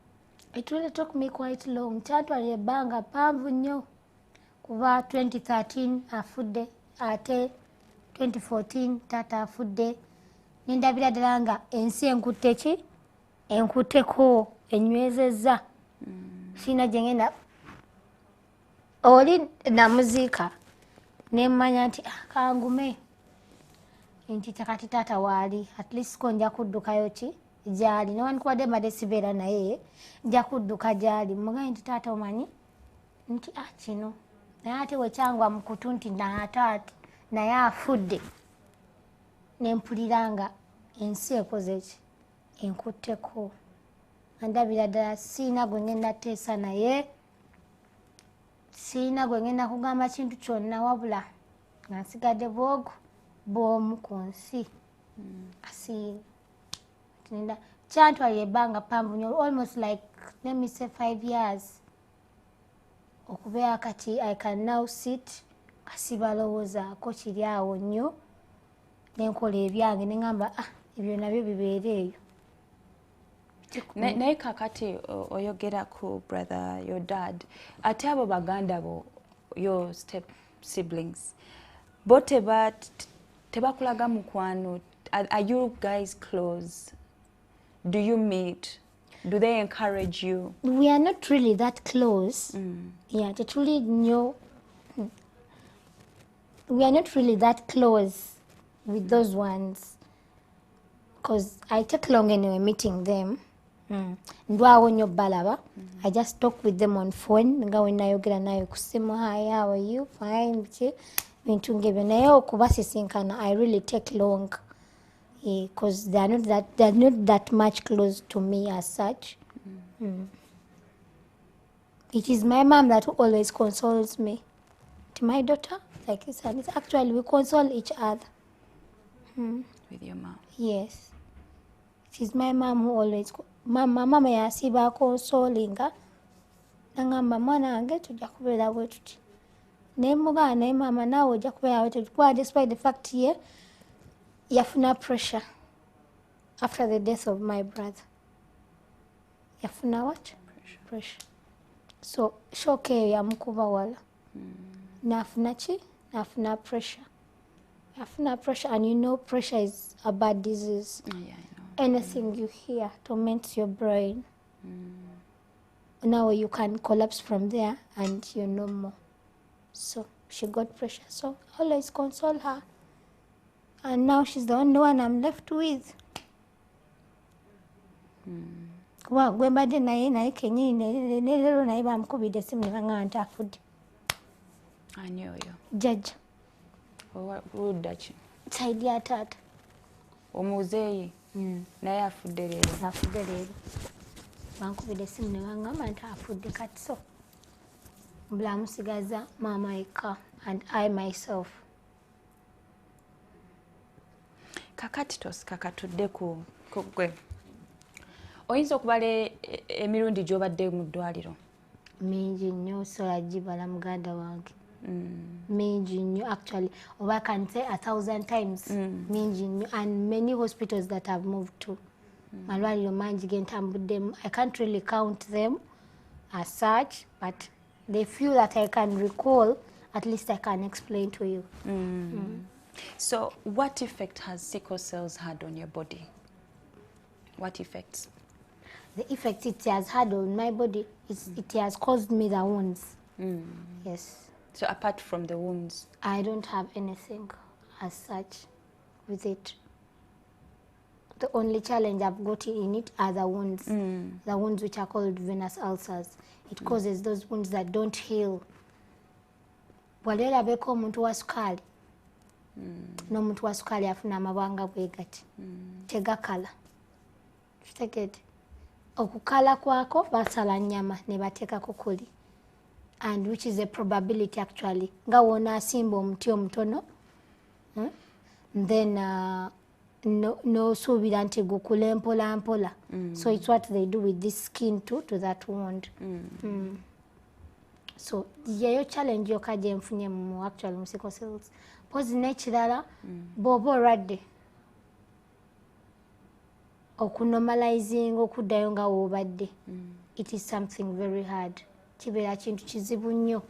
It really took me quite long. Kyatwalira ebbanga ppanvu nnyo kuba 2013 afudde ate 2014 taata afudde nendabira ddala nga ensi enkutte ki enkutteko enywezezza siina gye ngenda oli namuziika nemmanya nti kangume nti kati taata waali at least ko nja kuddukayo ki gyali newankubadde mbadde sibeera naye nja kudduka gyali mugaye nti taata omanyi nti kino naye ate wekyangwa mu kutu nti naataata naye afudde nempulira nga ensi ekoze ki enkutteko ndabira ddala siina gwe ngenda teesa naye siina gwe ngenda kugamba kintu kyonna wabula nga nsigadde bwogo bw'omu ku nsi asiina kyantwalira ebbanga ppanvu nnyo almost like let me say 5 years okubeera kati I can now sit kasibalowoozaako kiri awo nnyo nenkola ebyange nengamba ebyo nabyo bibeera eyo. Naye kakati oyogera ku brother your dad ate abo baganda bo your step siblings bo tebakulaga mukwano? Are you guys close? Do you meet? Do they encourage you? We are not really that close. Yeah, tetuli nnyo. We are not really that close with those ones because I take long anyway meeting them. Ndwawo nnyo balaba. I just talk with them on phone nga wenayogera nayo ku simu, hi, how are you? Fine. Bintu ngebyo naye okubasisinkana I really take long because they are not that much close to me as such. It is my mom that always consoles me. To my daughter, like this, and it's actually we console each other. With your mom? Yes. It is my mom who always mama yasiba consolinga nangamba mwana wange tujja kubeera bwe tuti nemugaa naye mama naawe ojja kubeera bwe tuti kuba despite the fact ye yafuna pressure after the death of my brother. Yafuna what? Pressure. So shock eyo yamukuba wala. Nafuna ki? Nafuna pressure. Yafuna pressure, and you know pressure is a bad disease. Yeah, I know. Anything you hear torments your brain. Now you can collapse from there and you're no more. So she got pressure. So I always console her. And now she's the only one I'm left with. Gwe mbadde naye kenyini leero naye bamukubidde essimu ne baŋŋamba nti afudde. Ani oyo? Jjajja. Ludda ki? Saidi ya taata. Omuzeeyi? Naye afudde leero? Afudde leero. Bankubidde essimu ne baŋŋamba nti afudde kati so bulamusigaza maama yekka and I myself. Kakati Tosika katudde ku gwe. Oyinza okubala emirundi gy'obadde mu ddwaliro? Mingi nnyo, sola gibala muganda wange. Mingi nnyo actually, or I can say 1,000 times. Mingi nnyo, and many hospitals that I've moved to. Malwaliro mangi ge ntambuddemu. I can't really count them. as such, but the few that I can recall, at least I can explain to you. So what effect has sickle cells had on your body? What effects? The effect it has had on my body is it has caused me the wounds. Yes. So apart from the wounds? I don't have anything as such with it. The only challenge I've got in it are the wounds. The wounds which are called venous ulcers. It causes those wounds that don't heal. Walera beko omuntu wa sukali. N'omuntu wa sukali afuna amabanga bwe gati. Tegakala. Kitegedde. Okukala kwako basala nnyama ne bateekako kuli. And which is a probability actually. Nga wona asimba omuti omutono. Then no suubira nti gukule mpola mpola. So it's what they do with this skin too, to that wound. So yeyo challenge yokka gye nfunye mu actual mu sickle cells. Pozi n'ekirala bw'oba olwadde okunormalizing okuddayo nga woobadde. It is something very hard. Kibeera kintu kizibu nnyo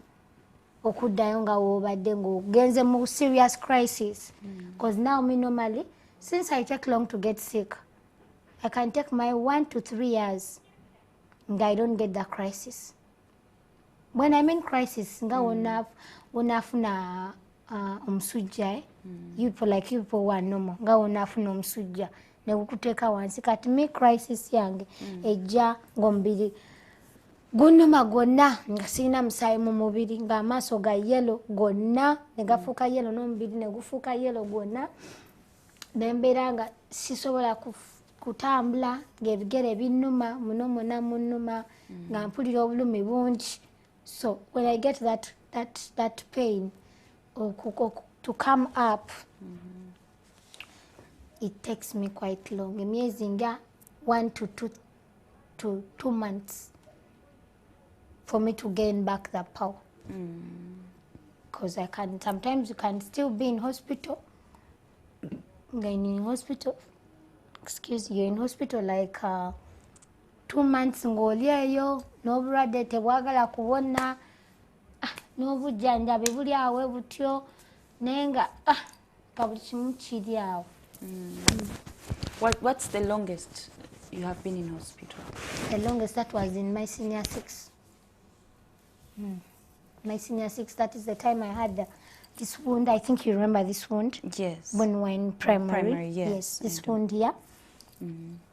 okuddayo nga woobadde ng'ogenze mu serious crisis. Because now me normally, since I take long to get sick, I can take my 1 to 3 years and I don't get the crisis. When I'm in crisis, nga wonafuna omusujja, you people who are normal, nga wonafuna omusujja, ne gukuteeka wansi. Kati me crisis yange ejja ng'omubiri gunnuma gwonna nga sirina musaayi mu mubiri, ng'amaaso ga yellow gonna ne gafuuka yellow, n'omubiri ne gufuuka yellow gwonna. Ne mbeera nga sisobola kutambula, ng'ebigere binnuma, muno mwonna munnuma, nga mpulira obulumi bungi. So when I get that pain to come up, it takes me quite long. Emyezi nga 1 to 2 months for me to gain back the power. Because sometimes you can still be in hospital. You're in hospital like 2 months ng'olyeyo n'obulwadde tebwagala kuwona, n'obujjanjabi buli awe butyo, naye nga buli kimu kiri awo. What's the longest you have been in hospital? The longest, that was in my senior 6. My senior 6, that is the time I had this wound. I think you remember this wound? Yes. When we were in primary. Yes, this wound here.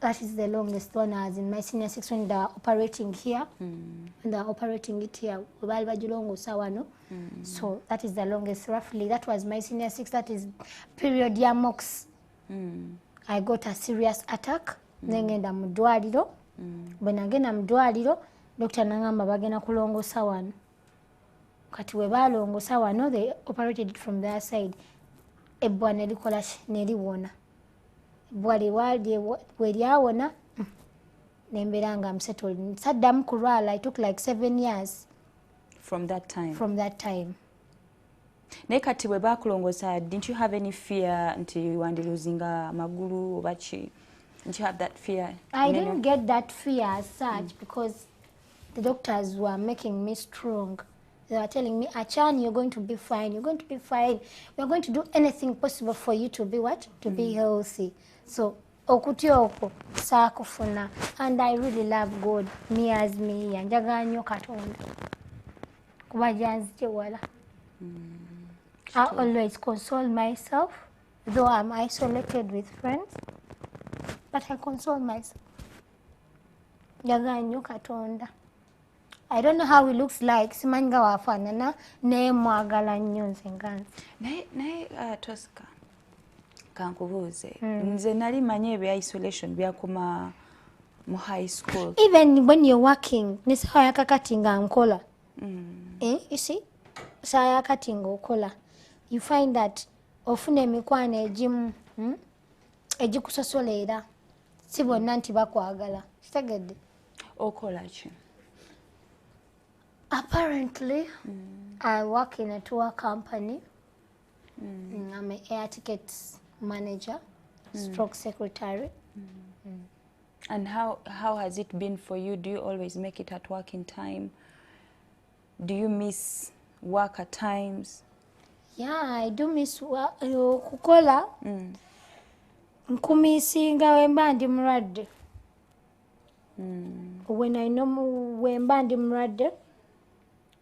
That is the longest one. I was in my senior 6 when they were operating here. When they were operating it here. So that is the longest, roughly. That was my senior 6. That is period ya MOX. I got a serious attack. Nengenda mu ddwaliro. Bwe nagenda mu ddwaliro, doctor nangamba bagenda kulongosa wano. Kati we balongosa wano, they operated it from their side. Ebbwa ne likola ne liwona. Bwe lyawona, ne mbeera nga settled. Saddamu kulwala. It took like 7 years. From that time? From that time. Naye kati bwe bakulongosa, didn't you have any fear nti wandiluzinga amagulu oba ki? Didn't you have that fear? I didn't get that fear as such because the doctors were making me strong. They were telling me, Achan, you're going to be fine. You're going to be fine. We're going to do anything possible for you to be what? To be healthy. So, okutyoko, saakufuna. And I really love God. Me as me. Njagala nnyo Katonda. Kuba janzije wala. I always console myself, though I'm isolated with friends. But I console myself. Njagala nnyo Katonda. I don't know how he looks like. Simanyi nga wafaanana naye mwagala nnyo nze nganze. Naye Tosika, kankubuuze. Nze nali manyi ebya isolation byakoma mu high school. Even when you're working, ne sawa yakakati nga nkola. You see? Sawa yakati nga okola. You find that ofuna emikwano egimu egikusosolera. Si bonna nti bakwagala. Kitegedde? Okola ki? Apparently, I work in a tour company. I'm an air tickets manager, stroke secretary. And how has it been for you? Do you always make it at work in time? Do you miss work at times? Yeah, I do miss kukola. Nkumisinga wemba ndi mulwadde. When I know wemba ndi mulwadde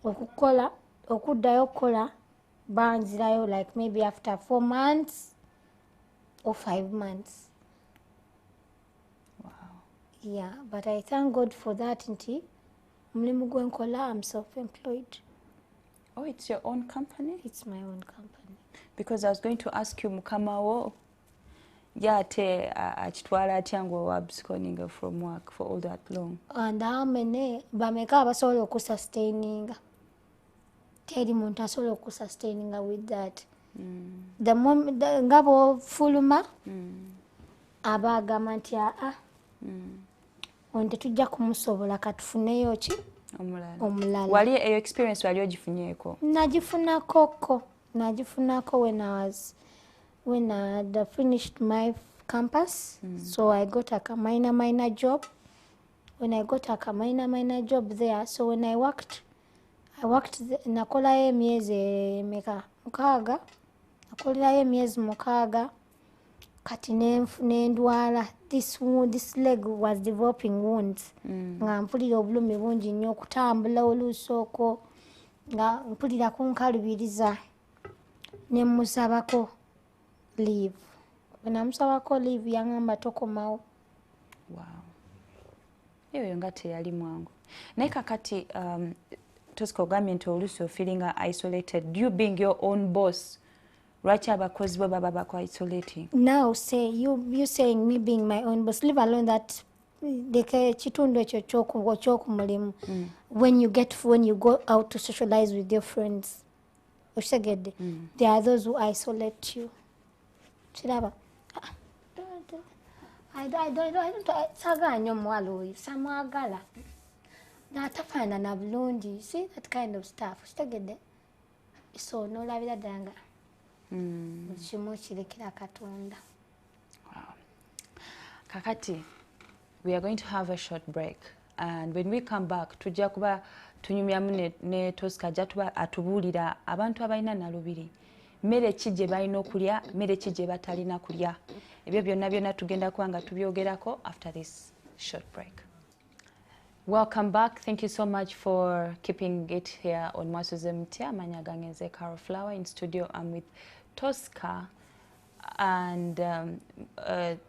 okukola okuddayo okukola banzirayo like maybe after 4 months or 5 months. Wow. Yeah, but I thank God for that nti mulimu gwenkola I'm self-employed. Oh, it's your own company? It's my own company. Because I was going to ask you mukama wo yate achitwala atya ng'owa absconding from work for all that long. And how many bameka abasobola okusustaininga. Teri muntu asobola okusustaininga with that. The moment ngabo fuluma abagamba nti onte tujja kumusobola katufuneyo ki omulala. Wali eyo experience wali ogifunyeeko? Nagifunako when I had finished my campus. So I got a minor job. When I got a minor job there, so when I worked nakolayo emyezi mukaaga. Nakolerayo emyezi mukaaga. Kati nendwala. This leg was developing wounds. Nga mpulira obulumi bungi nnyo okutambula oluusi nga mpulira kunkalubiriza ne musabako leave. When namusabako leave yangamba tokomawo. Wow. Eyo nga teyali mwangu. Naye kakati Tosika ogambye nti oluusi feeling isolated. You being your own boss, lwaki abakozi bo baba bako isolating? Now say you saying me being my own boss, leave alone that kitundu ekyo ky'okumulimu. When you go out to socialize with your friends, there are those who isolate you. Kiraba? I don't saga nnyo muwala oyo samwagala n'atafaanana bulungi. You see that kind of stuff. Kitegedde? So n'olabira ddala nga kimu kirekera Katonda. Wow. Kakati, we are going to have a short break, and when we come back tujja kuba tunyumyamu ne Tosika ajja tuba atubuulira abantu abalina Nnalubiri mmere ki gye balina okulya, mmere ki gye batalina kulya. Ebyo byonna tugenda kuba nga tubyogerako after this short break. Welcome back. Thank you so much for keeping it here on MWASUZEMUTYA. Amanya gange nze Carol Flower. In studio I'm with Tosika, and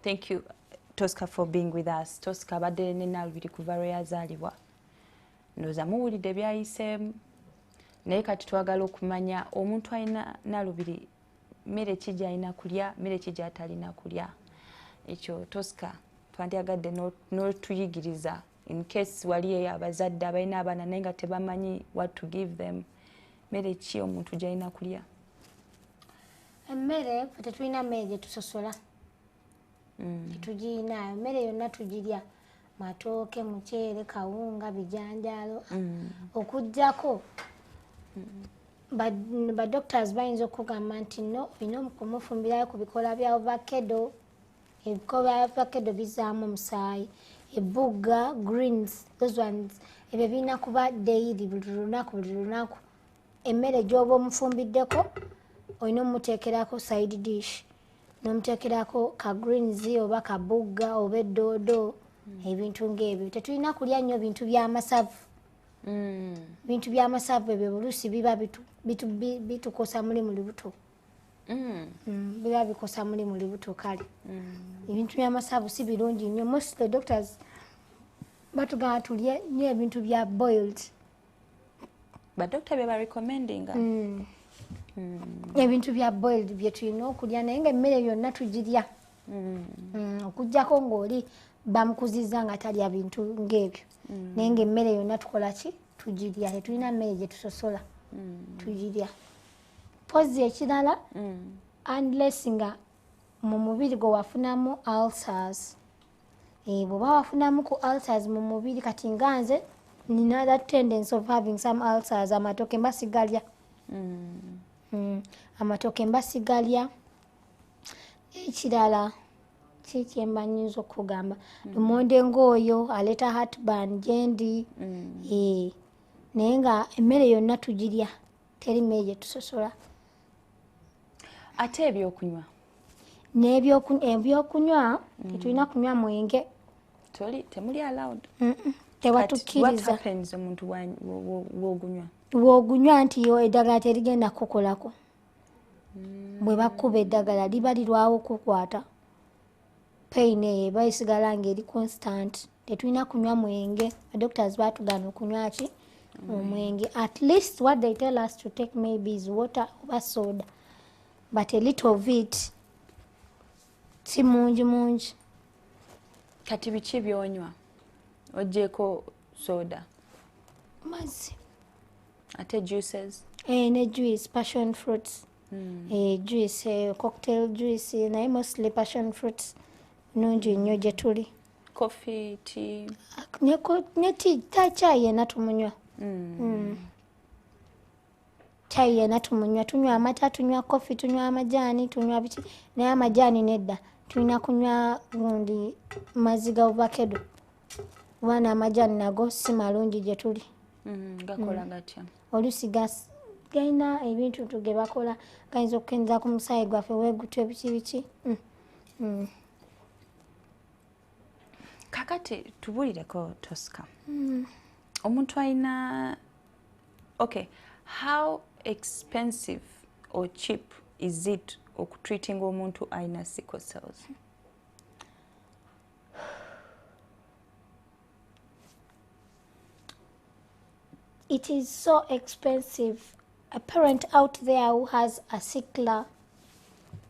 thank you Tosika for being with us. Tosika abadde ne Nnalubiri kuva lwe yazaalibwa. Ndowooza muwulidde byayiseemu, naye kati twagala okumanya omuntu alina Nnalubiri mmere ki gy'alina kulya, mmere ki gy'atalina kulya. Ekyo Tosika twandyagadde n'otuyigiriza in case wali abazadde abalina abaana naye nga tebamanyi what to give them. Mmere ki omuntu gy'alina kulya? Emmere tetulina mmere gye tusosola. Tetugirinayo. Emmere yonna tugirya. Matooke, muceere, kawunga, bijanjaalo. Okuggyako ba doctors bayinza okugamba nti no olina okumufumbirayo ku bikola bya avocado. Ebikola bya avocado bizaamu omusaayi. Ebbuga, greens, those ones. Ebyo birina kuba daily buli lunaku. Emmere gy'oba omufumbiddeko olina omuteekerako side dish. N'omuteekerako ka greens oba kabugga oba eddoodo. Ebintu ng'ebyo. Tetulina kulya nnyo bintu by'amasavu. Bintu by'amasavu ebyo oluusi biba bitukosa muli mu lubuto. Biba bikosa muli mu lubuto kale. Ebintu by'amasavu si birungi nnyo. Most of the doctors batugamba tulye nnyo ebintu bya boiled. Badokita bye barecommendinga. Ebintu bya boiled bye tulina okulya naye ng'emmere byonna tugirya. Okuggyako ng'oli bamukuziza nga talya bintu ng'ebyo. Naye ng'emmere yonna tukola ki? Tugirya. Tetulina mmere gye tusosola. Tugirya. Pozi ekirala, unless nga mu mubiri gwe wafunamu ulcers. Bw'oba wafunamu ku ulcers mu mubiri, kati nga nze nina that tendency of having some ulcers. Amatooke mba sigalya. Amatooke mba sigalya. Ekirala kikyemba nyinza okugamba lumonde ng'oyo aleeta heartburn gyendi naye nga emmere yonna tugirya teri mmere gye tusosola. Ate ebyokunywa ebyokunywa tetulina kunywa mwenge. Temuli allowed? Tewatukkiriza. What happens omuntu w'ogunywa? W'ogunywa nti yo eddagala terigenda kukolako. Bwe bakuba eddagala liba lirwawo okukwata. Pain eba esigala ng'eri constant. Tetulina kunywa mwenge. Doctors baatugaana okunywa ki? Omwenge. At least what they tell us to take maybe is water or soda. But a little of it si mungi. Kati biki byonywa? Ogyeko soda? Mazzi. Ate juices? Ne juice, passion fruits. Juice, cocktail juice, naye mostly passion fruits. Nungi nnyo gye tuli. Coffee, tea? Ne tea, chai yenna tumunywa. Chai yenna tumunywa. Tunywa amata, tunywa coffee, tunywa amajaani, tunywa biki. Naye amajaani nedda. Tulina kunywa gundi mazzi ga ovacado. Wana amajaani nago si malungi gye tuli. Gakola gatya? Oluusi galina ebintu ge bakola gayinza okukendeeza ku musaayi gwaffe weegutwe biki. Kakati tubulireko Tosika. Omuntu alina... Okay, how expensive or cheap is it okutreating omuntu alina sickle cells? It is so expensive. A parent out there who has a sickler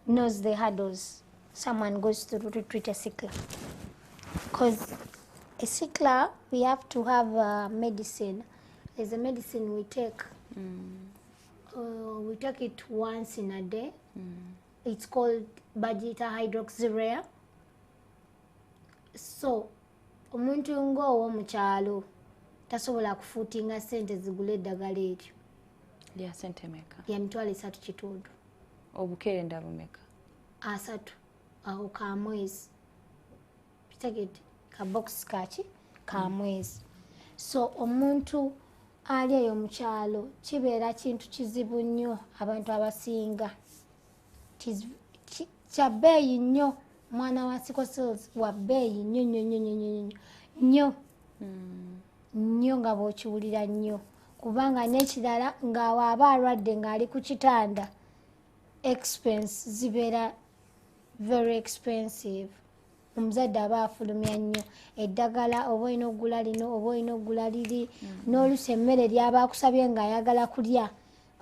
knows the hurdles someone goes through to treat a sickler. Because a sickler, we have to have medicine. There's a medicine we take. We take it once in a day. It's called beta hydroxyurea. So, omuntu ng'owo mukyalo tasobola kufuutinga ssente zigula eddagala eryo. Lya ssente meka? Lya mitwalo 3.5. Obukeere ndabumeka? 3 awo ka mwezi. Pitegedde ka box kaki ka mwezi. So omuntu ali eyo mu kyalo kibeera kintu kizibu nnyo abantu abasinga. Kya bbeeyi nnyo. Mwana wa sickle cells wa bbeeyi nnyo nga bw'okiwulira nnyo. Kubanga n'ekirala ng'awo aba alwadde ng'ali ku kitanda, expense zibeera very expensive. Omuzadde aba afulumya nnyo. Eddagala oba olina okugula lino oba olina okugula liri. N'oluusi emmere ly'aba akusabye ng'ayagala kulya.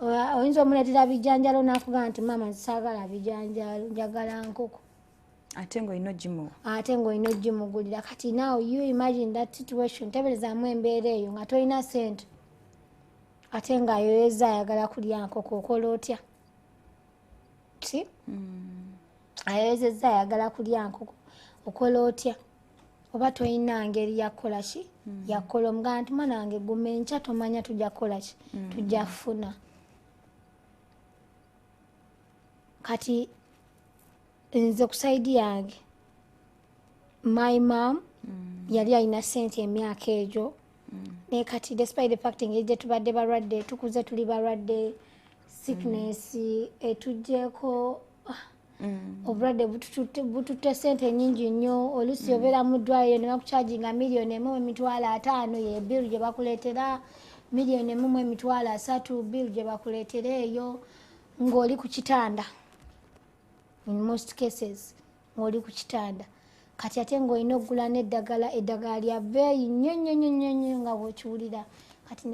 Oyinza omuleetera bijanjalo n'akugamba nti maama saagala bijanjalo, njagala nkoko. Ate ng'olina ogimuwa. Ate ng'olina ogimugulira. Kati now you imagine that situation. Teberezaamu embeera eyo nga tolina ssente. Ate ng'ayoyezza ayagala kulya nkoko, okola otya? Si? Ayoyezezza ayagala kulya nkoko, okola otya? Oba tolina ngeri yakola ki? Yakola omugamba nti mwanange guma enkya tomanya tujja kukola ki? Tujja kufuna. Kati nze ku sayidi yange my mom yali alina ssente emyaka egyo. Naye kati despite the fact engeri gye tubadde balwadde, tukuze tuli balwadde, sickness etuggyeko, obulwadde bututte ssente nnyingi nnyo. Oluusi obeera mu ddwaliro ne bakucaginga $1,500,000 ye bill gye bakuleetera, $1,500,000 bill gye bakuleetera eyo ng'oli ku kitanda. In most cases ng'oli ku kitanda. Kati ate ng'olina okugula n'eddagala, eddagala lya bbeeyi nnyo nga bw'okiwulira. Kati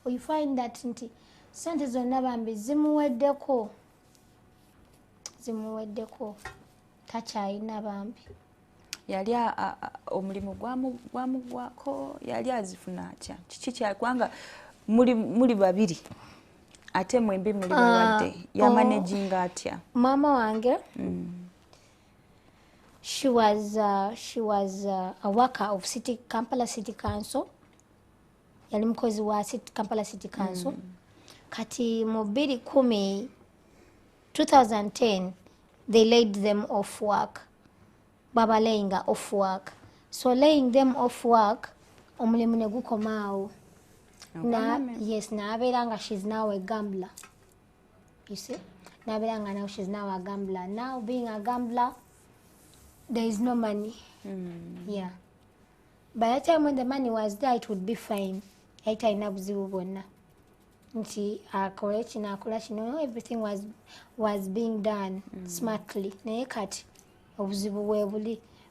you find that nti ssente zonna bambi zimuweddeko. Takyalina bambi. Yali omulimu gwamugwako, yali azifuna atya? Kiki kyakubanga muli babiri ate mwembi muli balwadde, yamanaginga atya? Maama wange, she was a worker of Kampala City Council. Yali mukozi wa Kampala City Council. Kati mu 2010 they laid them off work baba laying off work. So laying them off work, omulimu ne gukomaawo. Yes, nabeera she's now a gambler. You see? Nabeera now she's now a gambler. Now being a gambler, there is no money. Yeah. By the time when the money was there, it would be fine. Everything was being done smartly.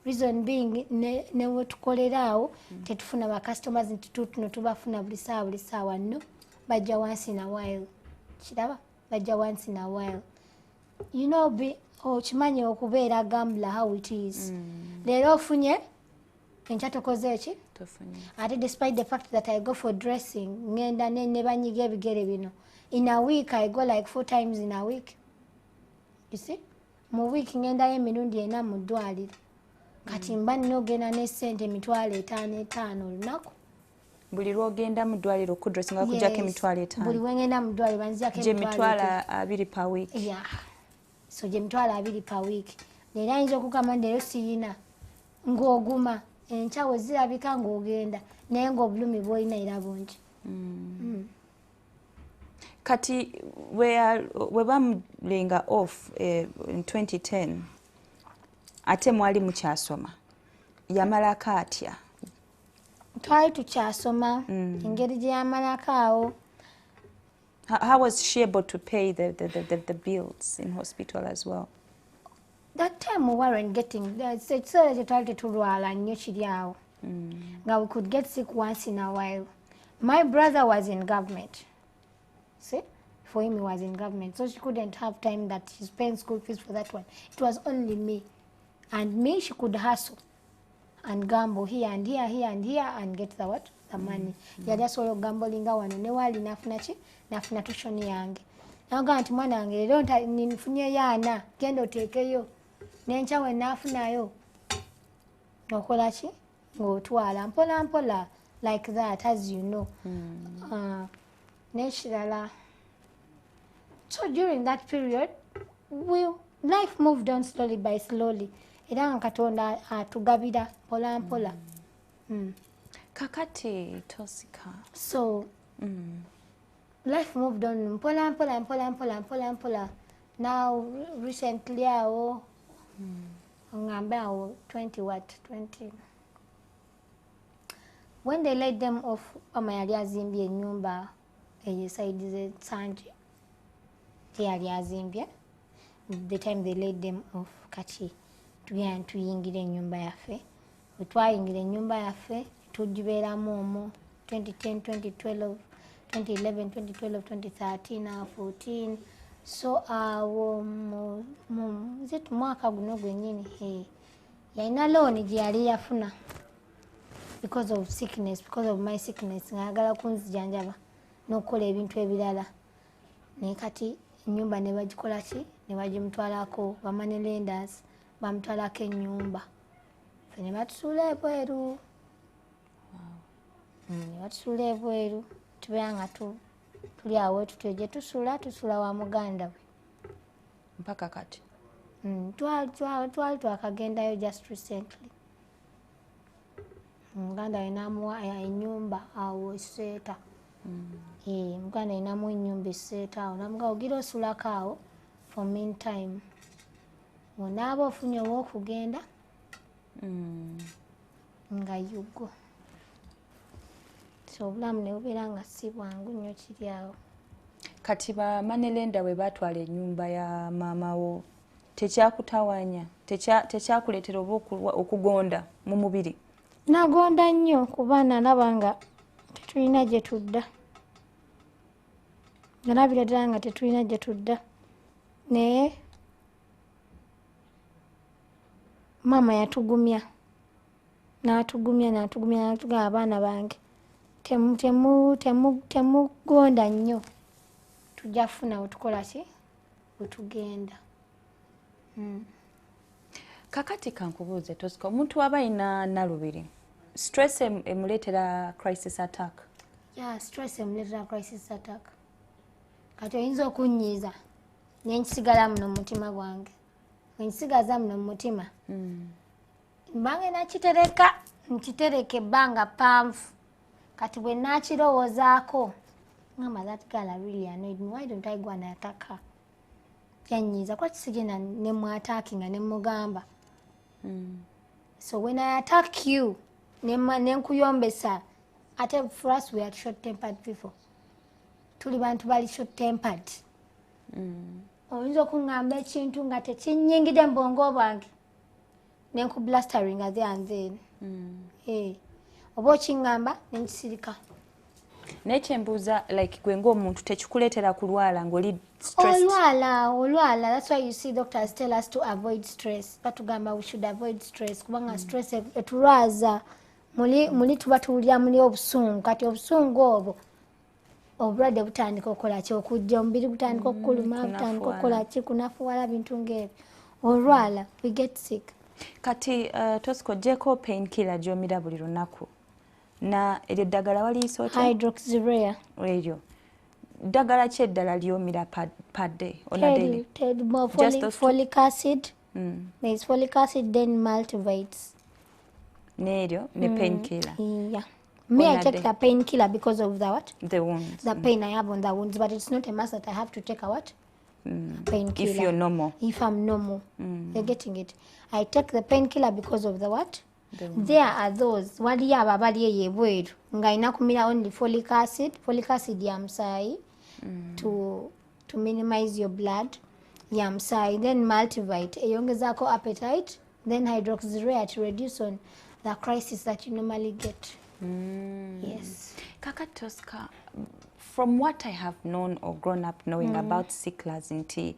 Reason being, ne wetukolerawo tetufuna ba customers ntitutuno tubafuna buli saawa no bajja once in a while. Kiraba bajja once in a while. You know, kimanyi okubeera gambler how it is. Leero ofunye enkya tokoze eki ate despite the fact that I go for dressing ngenda ne banyiga ebigere bino. In a week I go like 4 times in a week. You see? Mu week ngenda emirundi 4 mu ddwaliro. Kati mba nogenda ne ssente emitwalo 5 olunaku. Buli lwogenda mu ddwaliro okudressinga kujjako emitwalo 5. Buli wengenda mu ddwaliro banzijako emitwalo 2 per week. Yeah. So emitwalo 2 per week. Leero ayinza okugamba leero siyina ng'oguma enkya we zirabika ng'ogenda naye ng'obulumi bw'olina era bungi. Kati we bamulenga off in 2010 ate mwali mukyasoma yamalako atya? Twali tukyasoma engeri gye yamalako awo. How was she able to pay the bills in hospital as well? That time we weren't getting so twali tetulwala nnyo kiri awo. Nga we could get sick once in a while. My brother was in government. See? For him he was in government. So she couldn't have time that she's paying school fees for that one. It was only me. And me, she could hustle and gamble here and here and get the what? The money. Yeah, that's all gambling wano ne wali nafuna tuition yange. Naga nti mwana wange lero nifunye yana genda otekeyo. Nenkya we nafunayo. Okola ki? Ng'otwala mpola like that, as you know. Neshirala. So during that period, life moved on slowly by slowly. Era nga Katonda atugabira mpola. Kakati Tosika. So life moved on mpola. Now recently awo ngambe awo 20. When they let them off, mama yali azimbye ennyumba side ze Sanje. Yali azimbye. The time they let them off, kati tuyingira ennyumba yaffe. Bwe twayingira ennyumba yaffe tugibeeramu omwo 2010, 2012, 2011, 2012, 2013, 2014. So awo mwaka guno gwennyini yalina loan gye yali yafuna because of my sickness ng'ayagala kunzijanjaba n'okukola ebintu ebirala. Naye kati ennyumba ne bagikola ki? Ne bagimutwalako ba money lenders bamutwalako ennyumba. Ffe ne batusuula ebweru. Ne batusuula ebweru tubeera nga tuli awo tutyo gye tusula wa muganda we. Mpaka kati? Twali twakagendayo just recently. Muganda we n'amuwa ennyumba awo Seeta. Muganda we n'amuwa ennyumba Seeta awo n'amugamba ogira osulako awo for meantime. Onaaba ofunye ow'okugenda nga yugo. So obulamu ne bubeera nga si bwangu nnyo kiri awo. Kati ba manelenda we batwala ennyumba ya maama wo tekyakutawanya tekyakuleetera oba okugonda mu mubiri? Nagonda nnyo kuba nalaba nga tetulina gye tudda. Nalabira ddala nga tetulina gye tudda. Naye maama yatugumya n'atugamba abaana bange temugonda nnyo tujja kufuna wetukola ki wetugenda. Kakati kankubuuze Tosika, omuntu aba ayina Nnalubiri stress emuleetera crisis attack? Yeah, stress emuleetera crisis attack. Kati oyinza okunyiiza nenkisigala muno mu mutima gwange. Wensigaza muno mu mutima Bange nakitereka nkitereke ebbanga ppanvu kati bwe nakirowoozaako ngamba that girl really annoyed me. Why don't I go and attack her? Yanyiza kwa kisigenda ne mwataakinga ne mugamba. So when I attack you ne nkuyombesa ate for us we are short-tempered people. Tuli bantu bali short-tempered. Oyinza okungamba ekintu nga tekinnyingidde mu bwongo bwange ne nkublasteringa there and then. Oba okingamba ne nkisirika. Nekyembuuza like gwe ng'omuntu tekikuleetera kulwala ng'oli stressed? Olwala. That's why you see doctors tell us to avoid stress. Batugamba we should avoid stress kubanga stress etulwaza. Muli tuba tuwulira muli obusungu kati obusungu obwo obulwadde butandika okukola ki okujja omubiri gutandika okukuluma butandika okukola ki kunafuwala bintu ng'ebyo olwala we get sick. Kati Tosika ogyeko painkiller gy'omira buli lunaku na eryo eddagala waliyiso otya? Hydroxyurea. Eryo ddagala ki eddala ly'omira per day on a daily? Folic acid. There is folic acid then multivites. N'eryo ne painkiller. Yeah. Me, I take the painkiller because of the what? The wounds. The pain I have on the wounds, but it's not a must that I have to take a what? Painkiller. If you're normal. If I'm normal. You're getting it. I take the painkiller because of the what? There are those. Wali yaba bali ye bweru. Nga ina kumira only folic acid. Folic acid ya msai. To minimize your blood. Ya msai. Then multivite. Eyongezako appetite. Then hydroxyurea to reduce on the crisis that you normally get. Yes. Kaka Tosika, from what I have known or grown up knowing about sicklers nti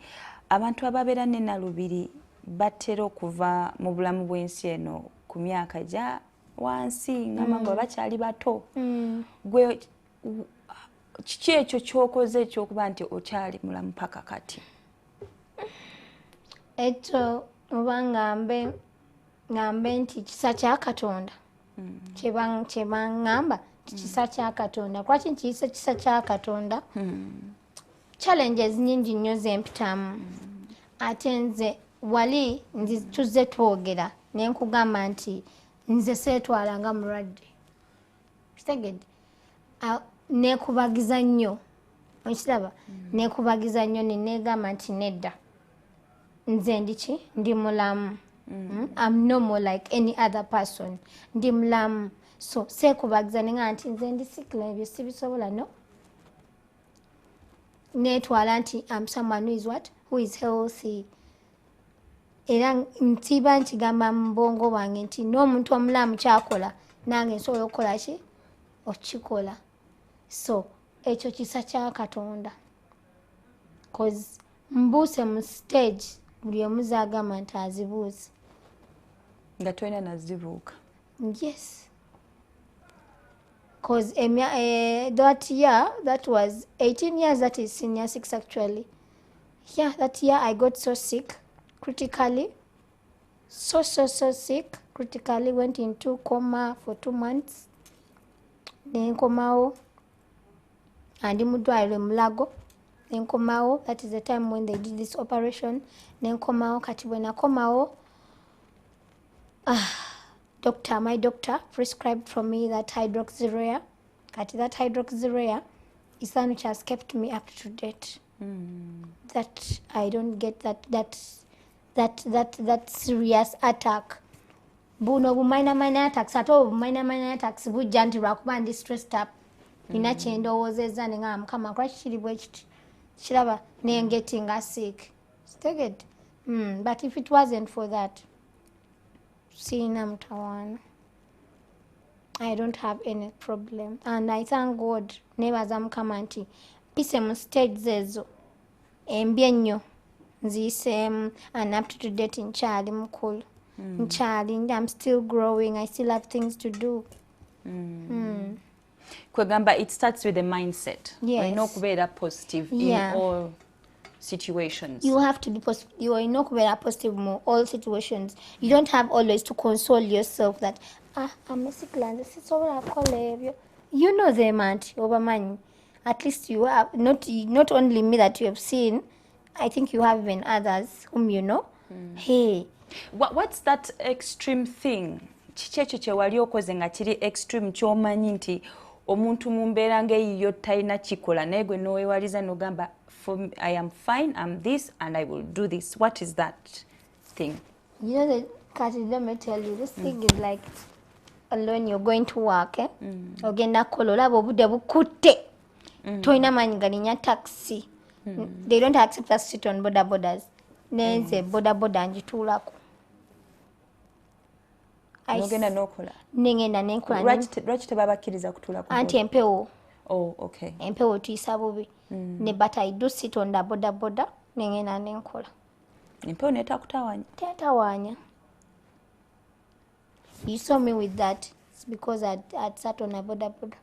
abantu ababeera ne Nnalubiri batera okuva mu bulamu bw'ensi eno ku myaka gya wansi ngamba nga bakyali bato. Gwe kiki ekyo ky'okoze ekyokuba nti okyali mulamu paka kati? Ekyo oba ngambe nti kisa kya Katonda. Kyebangamba kisa kya Katonda. Lwaki nkiyisa kisa kya Katonda? Challenges nyingi nnyo zempitamu. Ate nze wali tuzze twogera ne nkugamba nti nze seetwala nga mulwadde. Kitegedde? Neekubagiza nnyo. Okiraba? Neekubagiza nnyo ne neegamba nti nedda. Nze ndiki? Ndi mulamu. I'm normal like any other person. Ndi mulamu. So seekubagiza nenga nti nze ndi sickle ebyo sibisobola no. Neetwala nti I'm someone who is what? Who is healthy. Era ntiba nkigamba mu bwongo bwange nti n'omuntu omulamu kyakola nange nsobola okukola ki? Okikola. So ekyo kisa kya Katonda. Cause mbuuse mu stage buli omu z'agamba nti azibuuze. Nga tolina nazibuuka. Yes. Because that year, that was 18 years, that is senior 6 actually. Yeah, that year I got so sick, critically. So sick, critically, went into coma for 2 months. Then komao, and mudwaire mulago. Then komao, that is the time when they did this operation. Then komao, kati wena komao, my doctor prescribed for me that hydroxyurea. Kati that hydroxyurea is one which has kept me up to date. That I don't get that serious attack. Buno minor attacks at all. Minor attacks bujja nti lwakuba ndi stressed up. Nina kye ndowoozezza ne ngamba Mukama lwaki kiri bwe kiti. Kiraba ne getting sick. Steged. But if it wasn't for that, sina mtawana. I don't have any problem. And I thank God nebaza Mukama nti pise mu stage ezo embi ennyo nziseemu and up to date nkyali mukulu. I'm still growing. I still have things to do. Kwegamba, it starts with the mindset. Yes. Olina okubeera positive in all situations. You have to be positive. You are not very positive in all situations. You don't have always to console yourself that I'm a sick land. This is all I call you know them, auntie, over money. At least you have not only me that you have seen. I think you have even others whom you know. Hey, What's that extreme thing? Chichecho kye wali okoze nga kiri extreme ky'omanyi nti omuntu mu mbeera ng'eyiyo talina kikola naye gwe n'owewaliza n'ogamba I am fine, I'm this and I will do this. What is that thing? You know, Kati, let me tell you, this thing is like alone you're going to work, ogenda kola olaba obudde bukutte toyina manyi galinya taxi. They don't accept us sit on boda bodas. Nenze boda boda njituulako. Nogenda n'okola? Nengenda nenkola. Lwaki tebabakkiriza kutuulako? Anti empewo. Oh, okay. Empewo tuyisa bubi. Ne but I do sit on the boda boda nengenda nenkola. Empewo netakutawaanya? Tetawaanya. You saw me with that. It's because I'd sat on a boda boda.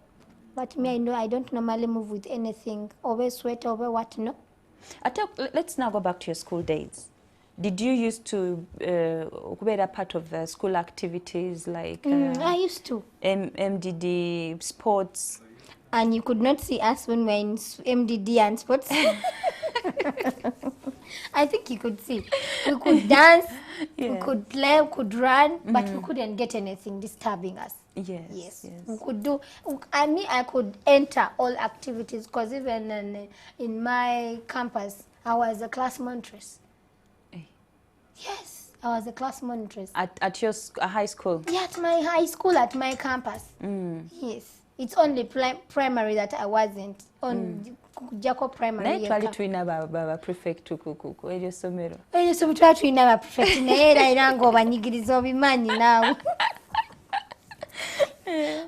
But me, I know I don't normally move with anything. Over sweater, over what, no? Let's now go back to your school days. Did you used to be a part of the school activities like I used to. MDD, sports? And you could not see us when we were in MDD and sports. I think you could see. We could dance, we could play, we could run, but we couldn't get anything disturbing us. Yes. We could do, I could enter all activities because even in my campus, I was a class monitress. Yes, I was a class monitress. At your high school? Yeah, at my high school, at my campus. Yes. It's only primary that I wasn't on Jacob primary. Naye twali tulina baba prefect kuku eryo somero. Eryo somero twali tulina ba prefect naye era ngo banyigiriza obimanyi naawe.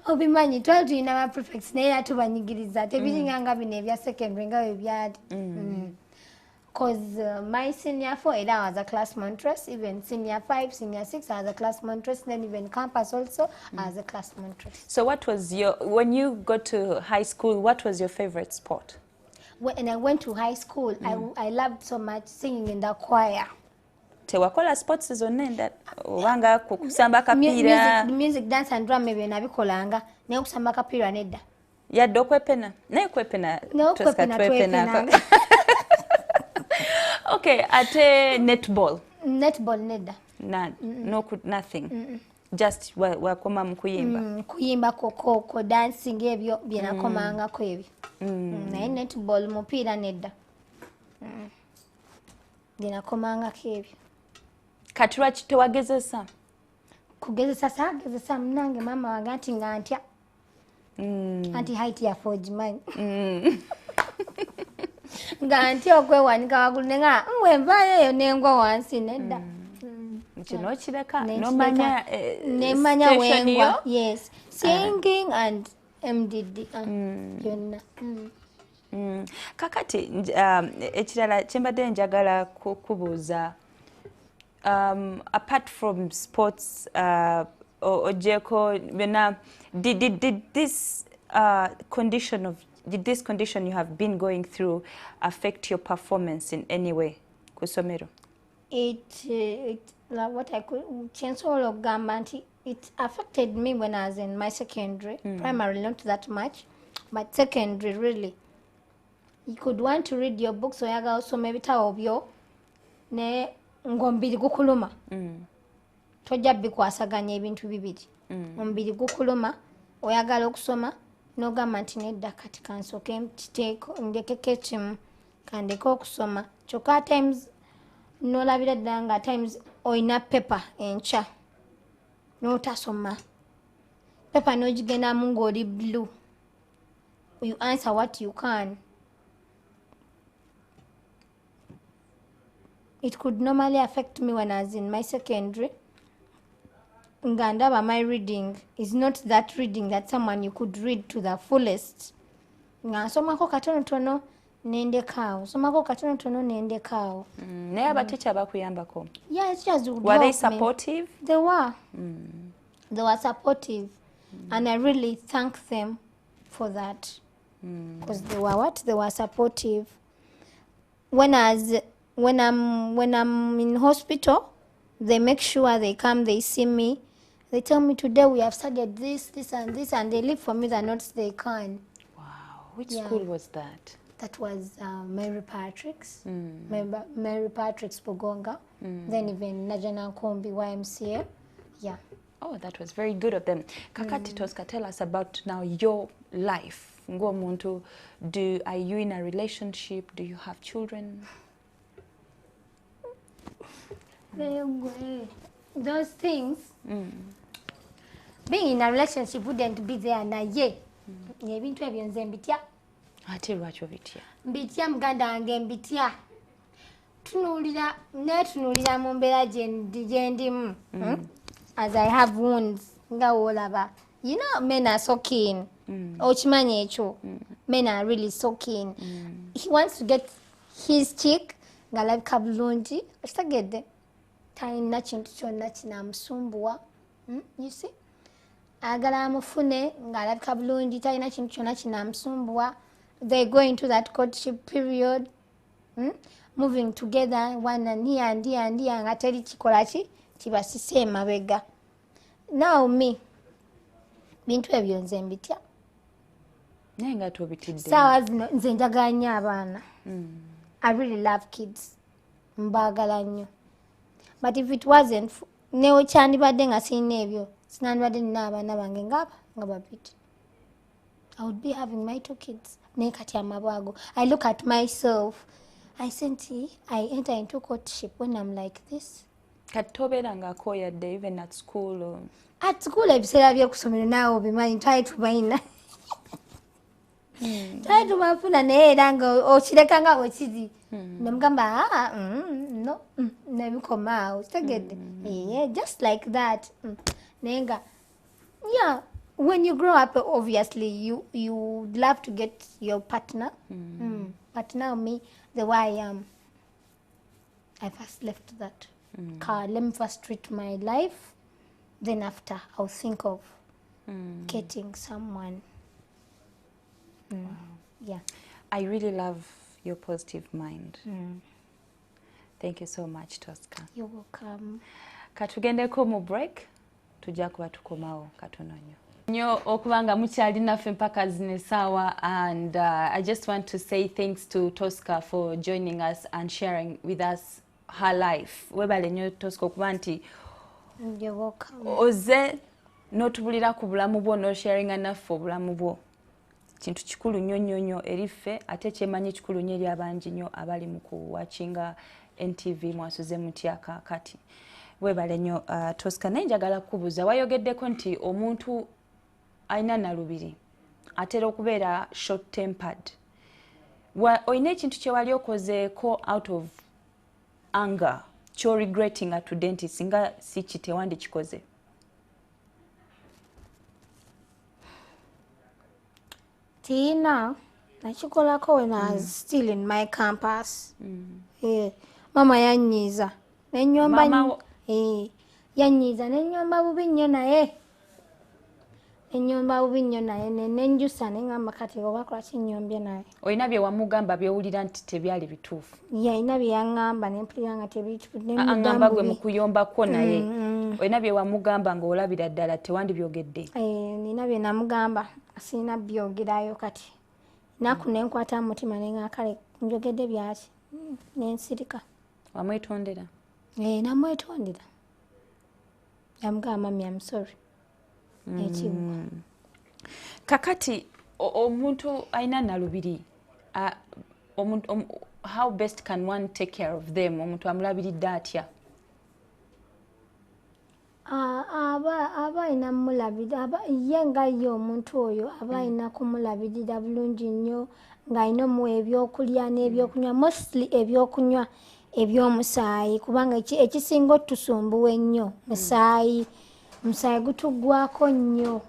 Obimanyi twali tulina ba prefect naye atubanyigiriza tebiringanga bino ebya secondary nga bwe byali. Because my senior 4, I was a class monitress, even senior 5, senior 6, I was a class monitress, then even campus also, I was a class monitress. So what was when you got to high school, what was your favorite sport? When I went to high school, I loved so much singing in the choir. Tewakola sports zonenda wanga kusamba kapira. Music, dance and drum maybe nabikolanga, ne kusamba kapira nedda. Yadde okwepena, naye kwepena. No kwepena. Okay, ate netball. Netball nedda. Nothing. Just wakoma mukuyimba. Kuyimba koko dancing ebyo byenakomanga ko ebyo. Naye netball mupiira nedda. Byenakomanga ko ebyo. Kati lwaki tewagezesa? Kugezesa sagezesa munange mama wange anti nga ntya. Anti height ya fojimanyi. Nga ntya okwewanika waggulu nenga mwenvayo eyo nengwa wansi nedda. Kino kireka nemanya wengwa. Yes, singing and MDD byonna. Kakati ekirala kyembadde njagala kubuuza apart from sports ojeko bena did this condition you have been going through affect your performance in any way kusomero? What I could change all of Gambanti, it affected me when I was in my secondary. Primary, not that much, but secondary, really. You could want to read your books, so you also maybe tell yo ne ngombiri gukuluma. Toja bikwasaganya ebintu bibiri. Ngombiri gukuluma, oyagala okusoma, no gamanti nedda kati kansoke ndekeke kimu kandeka okusoma. Kyokka times no labira danga times oina paper encha no tasoma paper no jigena mungoli blue. You answer what you can. It could normally affect me when I was in my secondary. Ngandaba, my reading is not that reading that someone you could read to the fullest. Ngasomako katono tono nende kao. Somako katono tono nende kao. Naye abateacher bakuyambako? Yeah, it's just were they supportive? Me. They were. They were supportive. And I really thank them for that. Because they were what? They were supportive. When I'm in hospital, they make sure they come, they see me. They tell me today we have studied this, this and this, and they leave for me the notes they can. Wow. Which school was that? That was Mary Patrick's. Mary Patrick's Bogonga. Then even Najana Nkombi YMCA. Yeah. Oh, that was very good of them. Kakati Tosika, tell us about now your life. Ngomuntu, are you in a relationship? Do you have children? Those things, being in a relationship wouldn't be there na ye. Ebintu ebyo nze mbitya. Ate lwaki obitya? Mbitya muganda wange mbitya. Tunuulira mu mbeera gye ndimu. As I have wounds, nga wolaba. You know, men are so keen. Okimanyi ekyo. Men are really so keen. He wants to get his chick ng'alabika bulungi. Okitegedde? Talina kintu kyonna kinamusumbuwa. You see? Agala amufune ng'alabika bulungi. Talina kintu kyonna kinamusumbuwa. They go into that courtship period. Moving together, one and here nga teri kikola ki kibasise emabega. Now me, bintu ebyo nze mbitya. Naye nga tobitidde. Saawa zino nze njagala nnyo abaana. I really love kids. Mbaagala nnyo. But if it wasn't, newe kyandibadde nga sirina ebyo, sinandibadde nina abaana bange nga babiri. I would be having my 2 kids. Naye kati amabwago. I look at myself. I enter into courtship when I'm like this. Kati tobeera ng'akooyadde even at school or... At school ebiseera by'okusomero naawe obimanyi twali tubalina. Twali tubafuna naye era nga okireka nga bwekizi. Nemugamba no nebikoma awo kitegedde. Yeah, just like that. Naye nga yeah, when you grow up obviously you love to get your partner. But now me, the way I am, I first left that. Let me first treat my life, then after I'll think of getting someone. Yeah. I really love your positive mind. Thank you so much, Tosika. You're welcome. Katugendeko mu break, tujja kuba tukomawo katono nnyo okubanga mukyali naffe mpaka zino essaawa, and I just want to say thanks to Tosika for joining us and sharing with us her life. Webale nnyo Tosika okuba nti oze n'otubulira ku bulamu bwo n'osharinga naffe obulamu bwo. Kintu kikulu nnyo eri ffe, ate kyemanyi kikulu nnyo eri abangi nnyo abali mu kuwatchinga NTV Mwasuzemutya kaakati. Webale nnyo Tosika. Naye njagala kukubuuza, wayogeddeko nti omuntu alina Nnalubiri atera okubeera short tempered. Olina ekintu kye wali okozeeko out of anger kyo regretting at today singa si kitewandi kikoze? Tina, nakikolako when I was still in my campus. Mama yanyiza. Nenyomba yanyiza nenyomba bubi nnyo naye. Enyomba bubi nnyo naye nenjusa nengamba kati oba lwaki nnyombye naye. Olina bye wamugamba byowulira nti tebyali bituufu? Yalina bye yaŋŋamba nempulira nga tebituufu. Aŋŋamba gwe mu kuyombako naye. Olina bye wamugamba ng'olabira ddala tewandibyogedde? Nina bye namugamba sirina byogerayo kati. Naku nenkwata mutima nenga kale njogedde byaki nensirika. Wamwetondera? Namwetondera. Yamugamba mami I'm sorry. Kakati omuntu alina Nnalubiri, how best can one take care of them? Omuntu amulabiridde atya? Aba ina mulabirira ye nga ye omuntu oyo aba ina kumulabirira bulungi nnyo ng'alina omuwa ebyokulya n'ebyokunywa, mostly ebyokunywa ebyomusaayi kubanga ekisinga otusumbuwa ennyo musaayi gutugwako nnyo.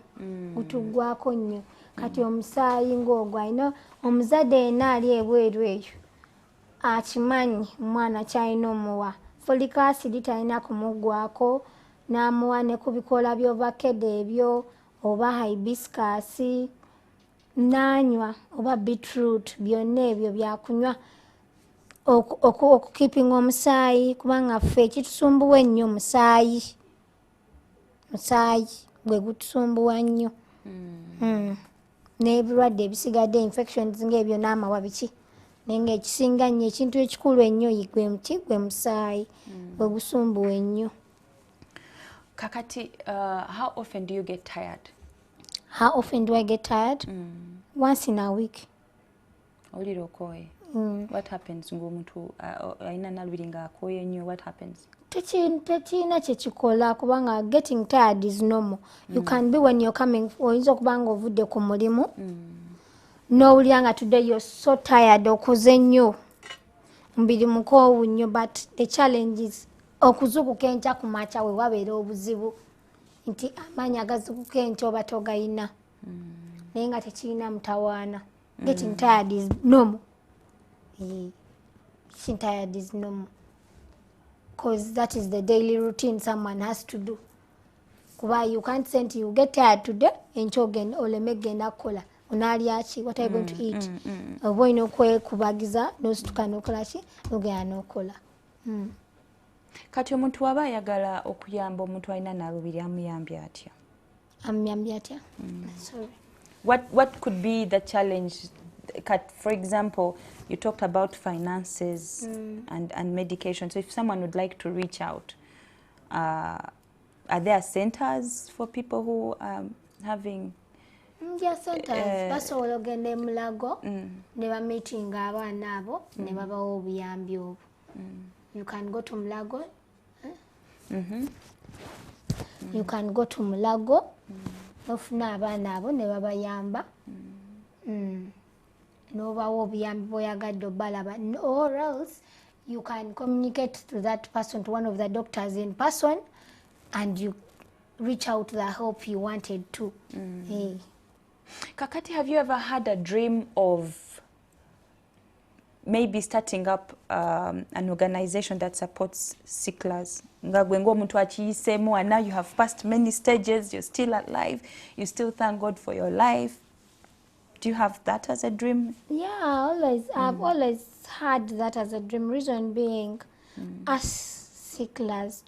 Kati omusaayi ng'ogwo alina omuzadde yenna ali ebweru eyo akimanyi omwana kyalina omuwa. Folic acid talina kumugwako n'amuwa ne ku bikola by'ovakkedo ebyo oba hibiscus n'anywa oba beetroot, byonna ebyo byakunywa okukipinga omusaayi kubanga ffe ekitusumbuwa ennyo musaayi gwe gutusumbuwa nnyo. n'ebirwadde ebisigadde infections ng'ebyo n'amawa biki naye ng'ekisinga nnyo ekintu ekikulu ennyo gwe musaayi gwe gusumbuwa ennyo. Kakati, how often do you get tired? How often do I get tired? Once in a week. Oliro koe. What happens ng'omuntu alina Nnalubiri ng'akooye nnyo? What happens? Tekirina kyekikola kubanga getting tired is normal. You can be when you're coming, oyinza okuba nga ovudde ku mulimu n'owulira nga today you're so tired, okoze nnyo, mubiri mukoowu nnyo, but the challenge is okuzukuka enkya ku makya we wabeera obuzibu nti amaanyi agazukuka enkya oba togayina naye nga tekirina mutawaana. Getting tired is normal. Getting tired is normal because that is the daily routine someone has to do. Kuba you can't say nti you get tired today enkya ogenda oleme genda kukola onaalya ki, what are you going to eat? Oba olina okwekubagiza n'osituka n'okola ki n'ogenda n'okola. Kati omuntu waba ayagala okuyamba omuntu alina Nnalubiri amuyambye atya? Amuyambye atya? Sorry. What could be the challenge? For example, you talked about finances and medication. So if someone would like to reach out, are there centers for people who are having... Yes, centers. Basobola ogenda e Mulago ne bameetinga abaana abo ne babawa obuyambi obwo. You can go to Mulago. You can go to Mulago. Ofuna abaana abo ne babayamba. N'obawa obuyambi bw'oyagadde obalaba. Or else you can communicate to that person, to one of the doctors in person, and you reach out the help you wanted to. Hey. Kakati, have you ever had a dream of maybe starting up an organization that supports sicklers? Ngagwe ng'omuntu akiyisemu, and now you have passed many stages, you're still alive, you still thank God for your life. Do you have that as a dream? Yeah, I've always had that as a dream. Reason being, us sicklers,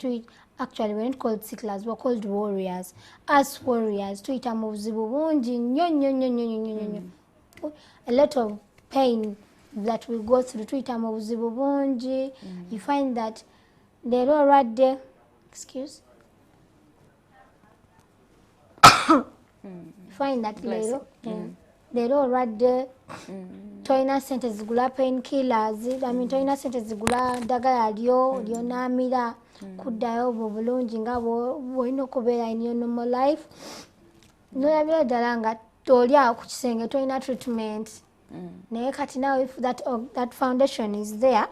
actually we're not called sicklers, we're called warriors. Us warriors, tuyita mu buzibu bungi nnyo. A lot of pain that we go through, tuyita mu buzibu bungi. You find that they're all right there. Excuse. You find that little. They're all right there. Toyina sente zigula painkillers. I mean, toyina sente zigula ddagala ly'onaamira kuddayo obwo bulungi nga bw'olina okubeera in your normal life. N'olabira ddala nga oli awo ku kisenge toyina treatment. Naye kati now if that foundation is there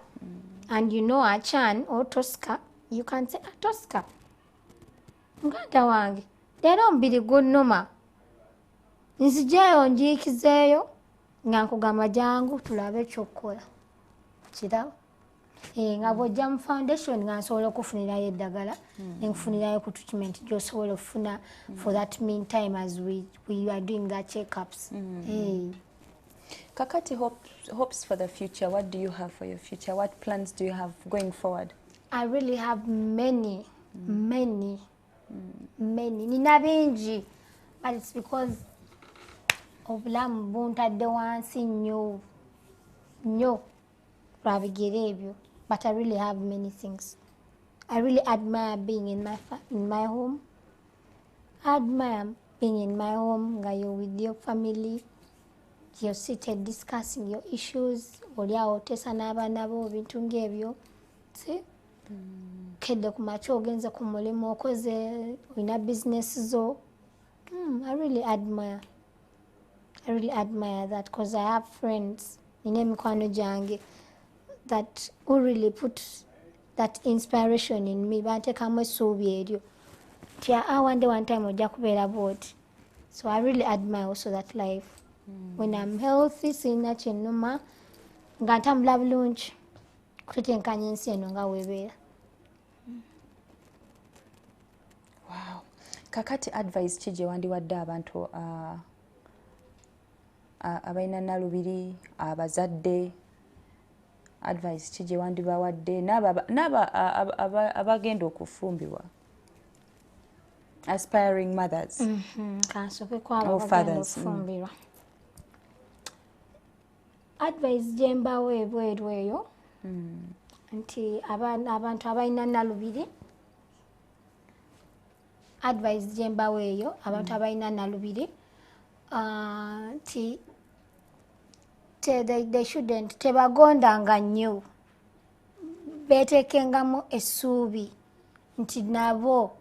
and you know Achan or Tosika, you can say, Tosika, muganda wange, leero omubiri gunnuma. Nzijayo njiikizeeyo nga nkugamba jangu tulabe ekyokukola. Kiraba? Nga bw'ojja mu foundation nga nsobola okufunirayo eddagala ne nkufunirayo ku treatment gy'osobola okufuna for that meantime as we are doing the checkups. Kakati, hopes for the future. What do you have for your future? What plans do you have going forward? I really have many. Nina bingi, but it's because obulamu buntadde wansi nnyo lwabigere ebyo. But I really have many things. I really admire being in my home. I admire being in my home, nga you're with your family, you're seated discussing your issues, oli awo oteesa n'abaana bo ebintu ng'ebyo. See? Kedde ku makya ogenze ku mulimu okoze olina business zo. I really admire that because I have friends nina emikwano gyange that who really put that inspiration in me. Banteekamu essuubi eryo nti one day one time ojja kubeera bw'oti. So I really admire also that life. When I'm healthy, sirina kyennuma, nga ntambula bulungi kutetenkanya ensi eno nga weebeera. Wow. Kakati, advice ki gye wandiwadde abantu abalina Nnalubiri, abazadde, advice ki gye wandibawadde n'abo abagenda okufumbirwa, aspiring mothers Kansooke kwabo abagenda okufumbirwa. advice gyembawo ebweru eyo nti abantu abalina Nnalubiri, advice gyembawo eyo abantu abalina Nnalubiri nti they shouldn't tebagondanga nnyo, betekengamu essuubi nti nabo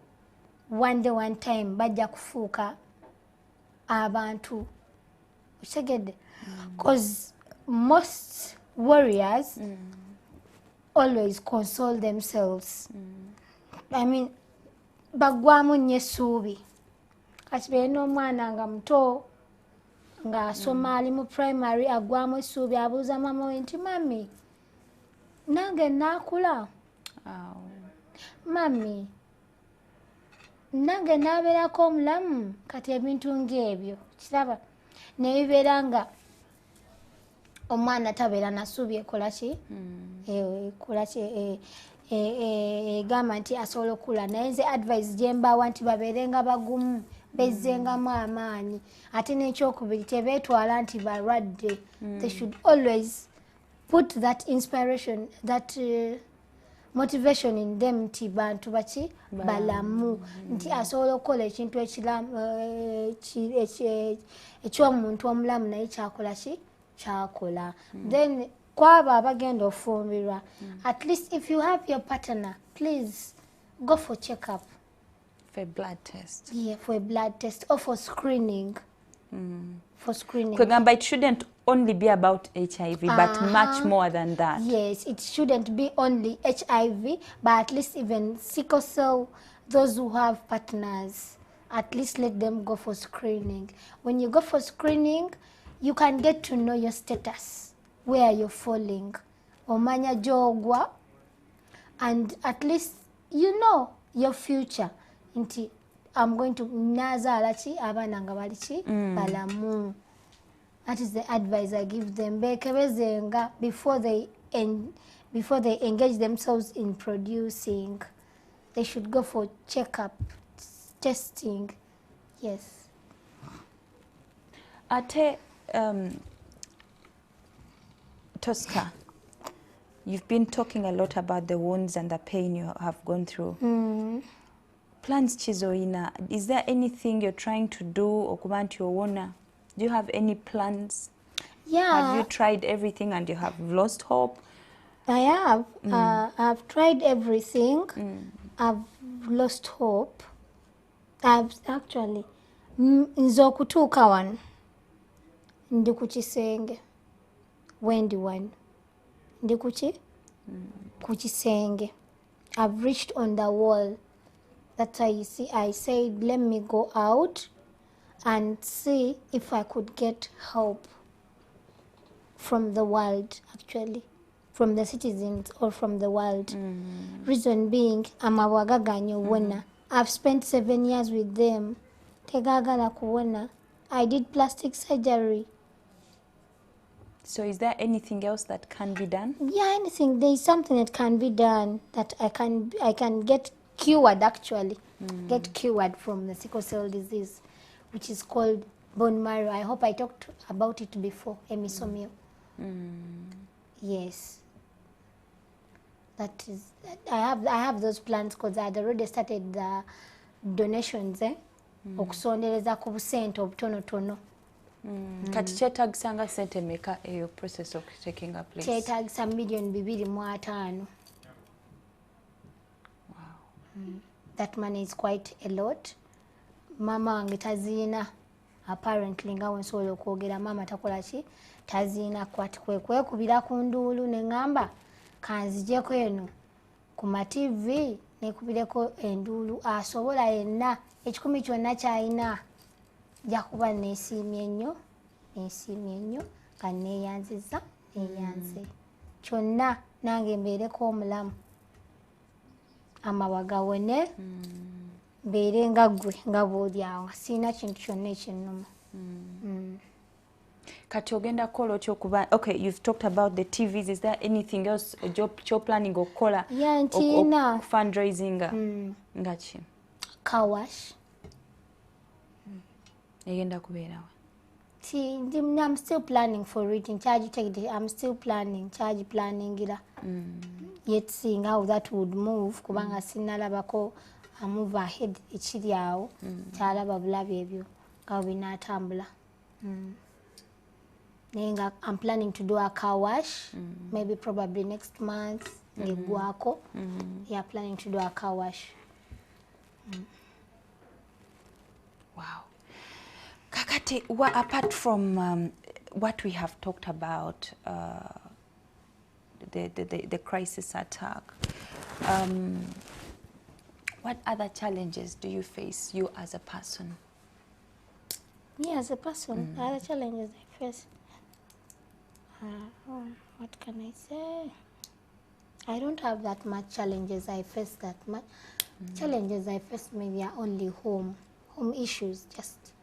one time bajja kufuuka abantu. Utegedde? Because most warriors always console themselves. I mean, bagwamu nnyo essuubi. Kati beera n'omwana nga muto nga asoma ali mu primary agwamu essuubi abuuza mama we nti mami nange naakula, mami nange naabeerako omulamu. Kati ebintu ng'ebyo kiraba ne bibeera nga omwana tabeera na ssuubi ekola ki egamba nti asobola okula. Naye nze advice gyembawa nti babeerenga bagumu, bezzengamu amaanyi, ate n'ekyokubiri tebeetwala nti balwadde. They should always put that inspiration, that motivation in them nti bantu baki balamu, nti asobola okukola ekintu eky'omuntu omulamu naye kyakola ki kyakola. Then kwabo abagenda ofumbirwa, at least if you have your partner, please go for check-up. For a blood test. Yeah, for a blood test or for screening. For screening. Kugamba, it shouldn't only be about HIV, but much more than that. Yes, it shouldn't be only HIV, but at least even sickle cell, those who have partners, at least let them go for screening. When you go for screening, you can get to know your status, where you're falling, omanya jogwa, and at least you know your future. Nti I'm going to nazaala ki abaana nga bali ki balamu. That is the advice I give them. Bekebezenga before they engage themselves in producing. They should go for checkup, testing. Yes. Ate Tosika, you've been talking a lot about the wounds and the pain you have gone through. Plans chizoina, is there anything you're trying to do okuba nti owona? Do you have any plans? Yeah. Have you tried everything and you have lost hope? I have. I've tried everything. I've lost hope. I've actually nze okutuuka wano ndi ku kisenge wendi wano ndi kuki ku kisenge. I've reached on the wall. That I said, let me go out and see if I could get help from the world, actually, from the citizens or from the world. Reason being, amawagaganyo wona. I've spent 7 years with them. Tegagala kuwona. I did plastic surgery. So is there anything else that can be done? Yeah, anything. There is something that can be done that I can get cured, actually. Get cured from the sickle cell disease, which is called bone marrow. I hope I talked about it before, emisomio. Yes. That is, I have those plans because I had already started the donations, okusondereza ku busente obutonotono. Kati kyetagisanga sente meka eyo process of taking a place? Kyetagisa $2.25 million. That money is quite a lot. Mama wange tazina, apparently nga wensobola okwogera mama takola ki tazina kwati kwekubira ku nduulu ne ngamba kanzijeko eno ku ma TV nekubireko enduulu asobola yenna ekikumi kyonna kyayina jakuba neesiimye nnyo kanneeyanziza neeyanze kyonna nange mbeereko omulamu amawaga wone mbeere nga ggwe nga bw'oli awo siina kintu kyonna ekinnuma. Kati ogenda kukola otya okuba, okay, you've talked about the TVs, is there anything else you're planning okukola? Yeah, ntiina fundraising nga ki? Car wash. Egenda kubeerawo? I'm still planning for it in charge. I'm still planning yet seeing how that would move kubanga sinalabako a move ahead ekiri awo kyalaba bulabi ebyo nga binatambula. I'm planning to do a car wash maybe probably next month. Yeah, planning to do a car wash. Wow. Kakati, apart from what we have talked about, the crisis attack, what other challenges do you face, you as a person? Me as a person, other challenges I face. What can I say? I don't have that much challenges I face that much. Challenges I face maybe are only home issues, just.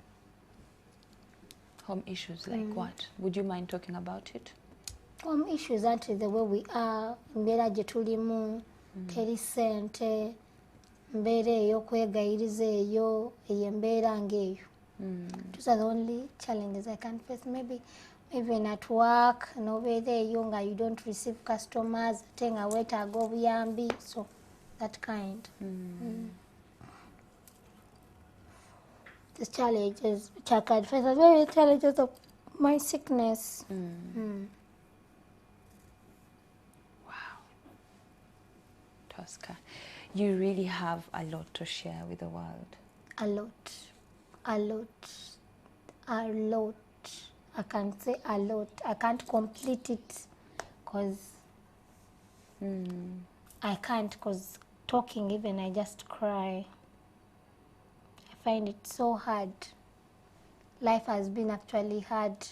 Home issues like what? Would you mind talking about it? Home issues aren't the way we are. Mbera jetulimu, teri sente, mbere eyo kwegayiriza eyo, eyembera ngeyo. Those are the only challenges I can face. Maybe even at work, no way there younger, you don't receive customers, tenga weta go buyambi, so that kind. The challenges which I can face are very challenges of my sickness. Wow. Tosika, you really have a lot to share with the world. A lot. I can say a lot. I can't complete it because I can't, because talking even I just cry. I find it so hard. Life has been actually hard.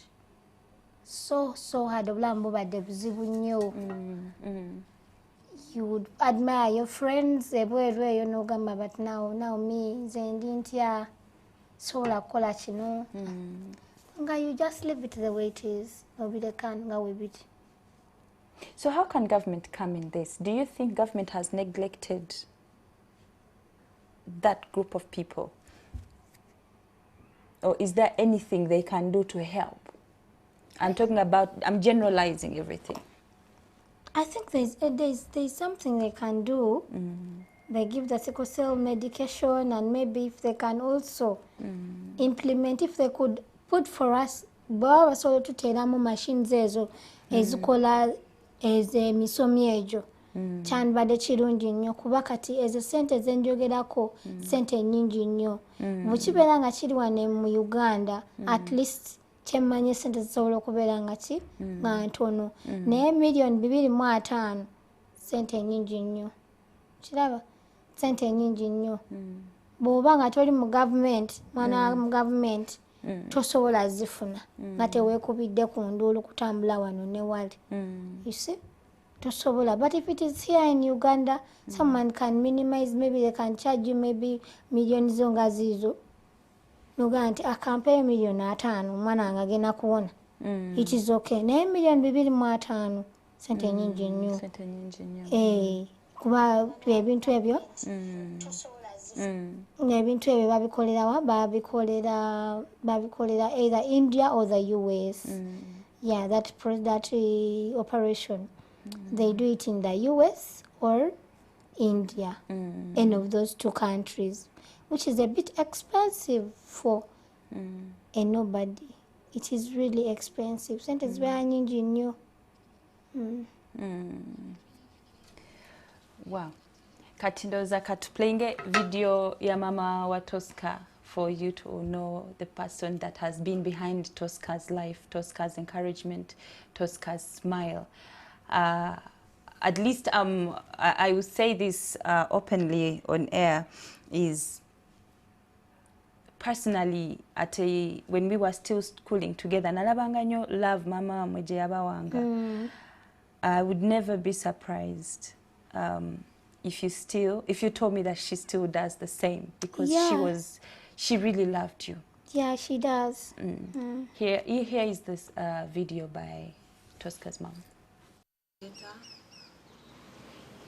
So hard. You would admire your friends, but now me, Zendintia, sola kola chino. You just leave it the way it is. So how can government come in this? Do you think government has neglected that group of people? Or is there anything they can do to help? I'm generalizing everything. I think there's something they can do. They give the sickle cell medication, and maybe if they can also implement, if they could put for us, bawasobola tuteeramu machines ezo ezikola emisomi egyo kyandibadde kirungi nnyo kuba kati ezo sente zenjogerako sente nnyingi nnyo bwekibeera nga kiri wano mu Uganda at least kyemmanye sente zisobola okubeera nga nga ntono naye $2.5 sente nnyingi nnyo kiraba sente nnyingi nnyo bw'oba nga toli mu gavumenti mwana wa mu gavumenti tosobola zifuna nga teweekubidde ku nduulu kutambula wano ne wali. You see? Tosobola. But if it is here in Uganda, someone can minimize, maybe they can charge you maybe millions zonga zizo. Noga nti akampe $5 mwana angagenda kuwona. It is okay. Naye $2.5 sente nnyingi nnyo. Sente nnyingi nnyo. Kuba ebintu ebyo ebintu ebyo babikolera either India or the US. Yeah, that operation. They do it in the US or India, any of those two countries, which is a bit expensive for a nobody. It is really expensive. Sente zibeera nyingi nnyo. Wow. Kati ndowooza katuplayinge video ya mama wa Tosika for you to know the person that has been behind Tosika's life, Tosika's encouragement, Tosika's smile. At least I will say this openly on air, is personally when we were still schooling together, nalabanga nnyo love mama mwe gye yabawanga. I would never be surprised if you told me that she still does the same, because she really loved you. Yeah, she does. Here is this video by Tosika's mom.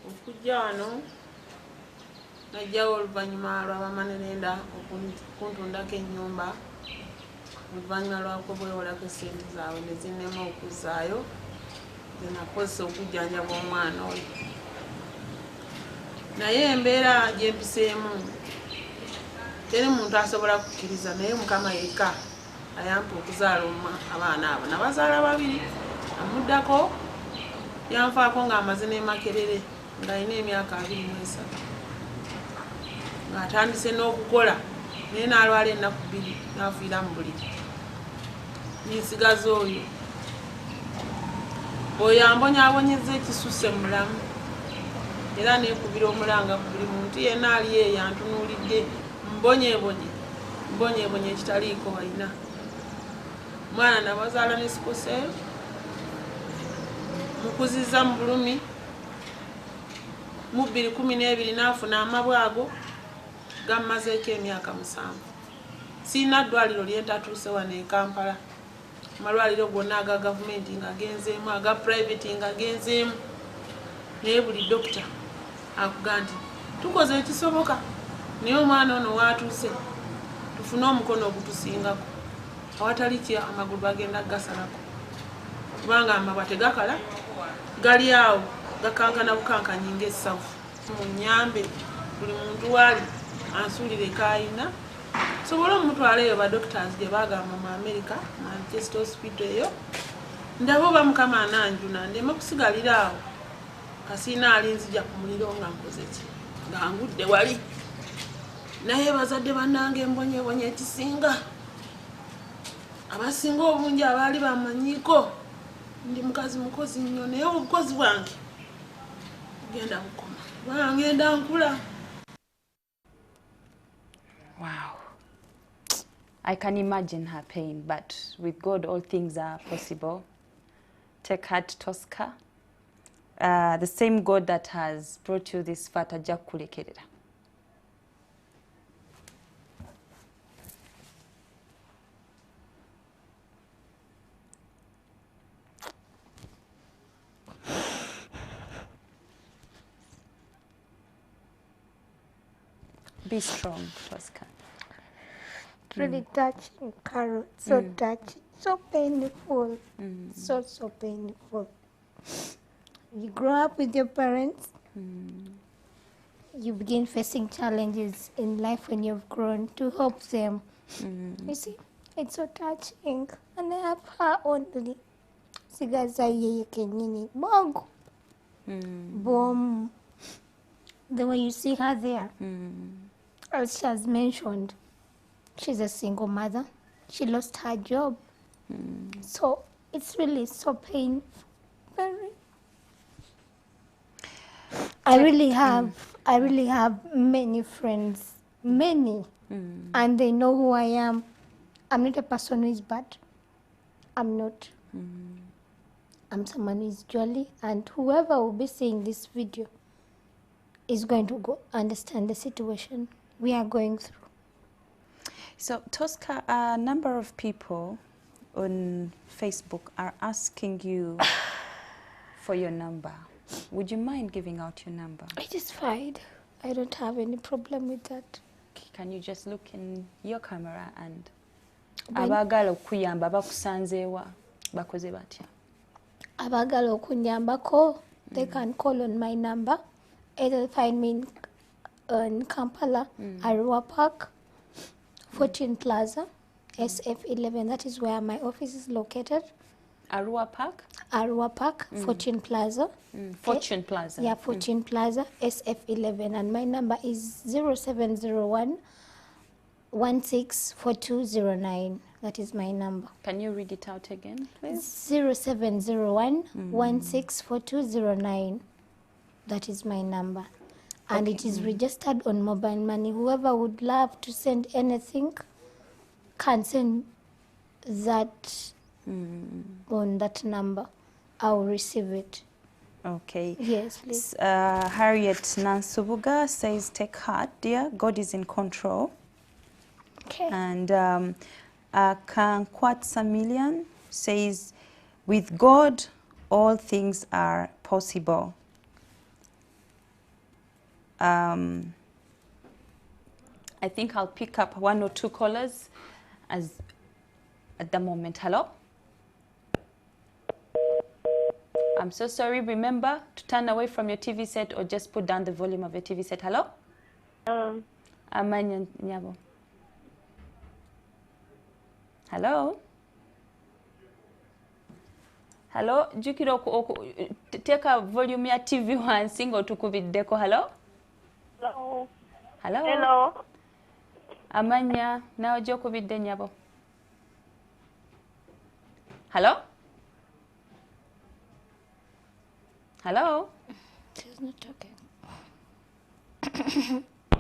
Okujja wano najjawo oluvannyuma lw'abamanenenda okuntundako ennyumba oluvannyuma lwako bwewolako esente zaabwe ne zinnema okuzzaayo ze nakozesa okujjanjaba omwana oyo. Naye embeera gye mpiseemu teri muntu asobola kukkiriza, naye Mukama yekka ayampa okuzaala abaana abo. Nabazaala babiri, amuddako yanfaako ng'amaze ne Makerere ng'alina emyaka 23 ng'atandise n'okukola naye n'alwala ennaku 2 n'afiira mu buliri. Ninsigaza oyo ambonyaabonyeza ekisusse mu mulamu era neekubira omulanga ku buli muntu yenna ali eyo antunuulidde mbonyeebonye ekitaliiko balina. Omwana nabazaala ne Sikoseeyo mukuzizza mu bulumi mu 2012 n'afuna amabwago gammazeeko emyaka 7. Siina ddwaliro lye ntatuuse wano e Kampala. Amalwaliro gonna aga gavumenti nga genzeemu, aga private nga genzeemu, naye buli dokita akuga nti tukoze ekisoboka naye omwana ono waatuuse tufune omukono ogutusingako awatali kya amagulu bagenda gasalako kubanga amabwa tegakala gali awo gakankana bukankanya ng'essavu. Munyambe buli muntu waali ansuulire kayina sobola omutwala eyo badoctors gye bagamba mu America Manchester Hospital eyo ndabo Mukama ananjuna ndema kusigalira awo kasina alinzija ku muliro nga nkoze ki nga ngudde wali naye bazadde bannange mbonye ekisinga abasinga obungi abaali bamanyiiko ndi mukazi mukozi nnyo naye obukozi bwange genda bukoma bangenda nkula. Wow. I can imagine her pain, but with God all things are possible. Take heart, Tosika. The same God that has brought you this far tajja kukulekerera. Be strong, Tosika. Really touching, Carol. So touching, so painful. So painful. You grow up with your parents. You begin facing challenges in life when you've grown to help them. You see, it's so touching. And I have her only. Sigaza yeye kenyini. Bongo. Boom. The way you see her there. As she has mentioned, she's a single mother. She lost her job. So it's really so painful. Very. I really have many friends, many, and they know who I am. I'm not a person who is bad. I'm not. I'm someone who is jolly, and whoever will be seeing this video is going to go understand the situation we are going through. So, Tosika, a number of people on Facebook are asking you for your number. Would you mind giving out your number? It is fine. I don't have any problem with that. Can you just look in your camera and abagala okuyamba bakusanzeewa bakoze batya? Abagala okunyambako, they can call on my number. Either find me in Kampala, Arua Park, 14 Plaza, SF11. That is where my office is located. Arua Park? Arua Park, 14 Plaza. Fortune Plaza. Yeah, 14 Plaza, SF11. And my number is 0701 164209. That is my number. Can you read it out again, please? 0701 164209. That is my number. And it is registered on mobile money. Whoever would love to send anything can send that on that number. I will receive it. Okay. Yes, please. Harriet Nansubuga says, take heart, dear. God is in control. Okay. And Kankwatsa Million says, with God, all things are possible. I think I'll pick up 1 or 2 callers as at the moment. Hello? I'm so sorry. Remember to turn away from your TV set or just put down the volume of your TV set. Hello? Amanya Nyabo. Hello? Hello? Jukiro take a volume ya TV one single tukubiddeko. Hello? Hello. Hello? Hello. Amanya nawe gyokubidde Nyabo. Hello? Hello? She's not talking.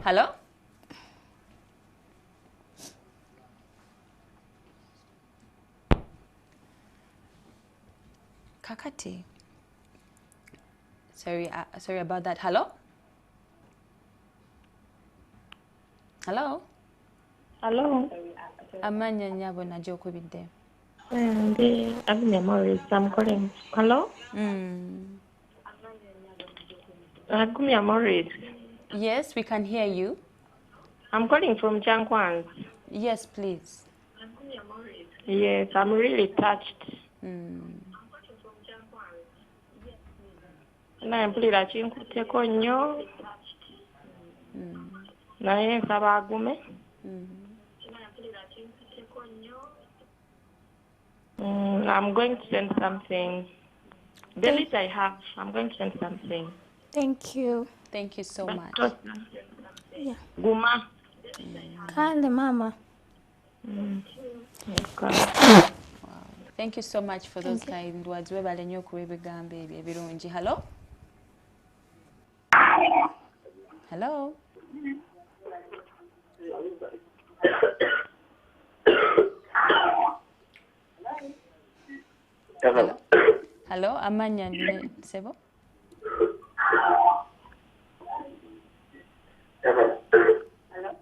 Hello? Kakati. Sorry about that. Hello? Hello? Hello. Amanya Nyabo na gyokubidde. I'm Maurice. I'm calling. Hello. Agumya Maurice. Yes, we can hear you. I'm calling from Jangwans. Yes, please. Yes, I'm really touched. Nampulira kinkutteko nnyo naye nsaba agume. I'm going to send something. The list I have, I'm going to send something. Thank you. Thank you so much. Yeah. Guma. Kale mama. Thank you so much for those kind words. Webale nnyo okuwa ebigambo ebyo ebirungi. Hello? Hello? Hello. Hello? Amanya Sebo? Hello.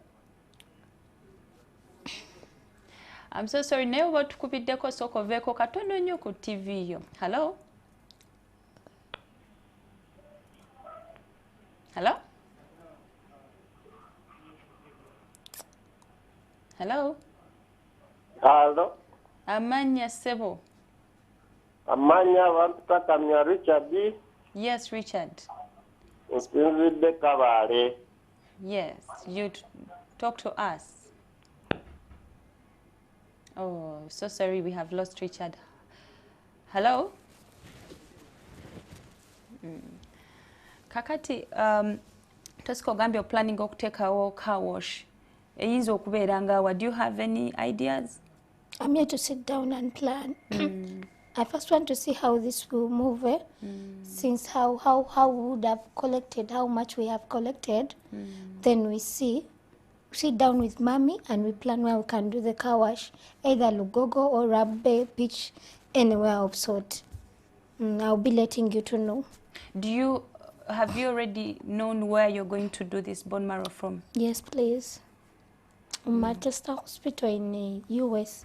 I'm so sorry. Naye oba tukubiddeko sooka oveeko katono nnyo ku TV yo. Hello? Hello? Hello? Hello. Amanya Sebo? Amanya Wantukatamya Richard. Yes, Richard. Nsinzidde Kabale. Yes, you talk to us. Oh, so sorry, we have lost Richard. Hello? Kakati, Tosika ogambye planning okuteekawo car wash. Eyinza okubeera nga, do you have any ideas? I'm here to sit down and plan. I first want to see how this will move, since how we would have collected, how much we have collected. Then we sit down with mommy and we plan where we can do the car wash, either Lugogo or Rabbe Beach, anywhere of sort. I'll be letting you to know. Have you already known where you're going to do this bone marrow from? Yes, please. Manchester Hospital in the US.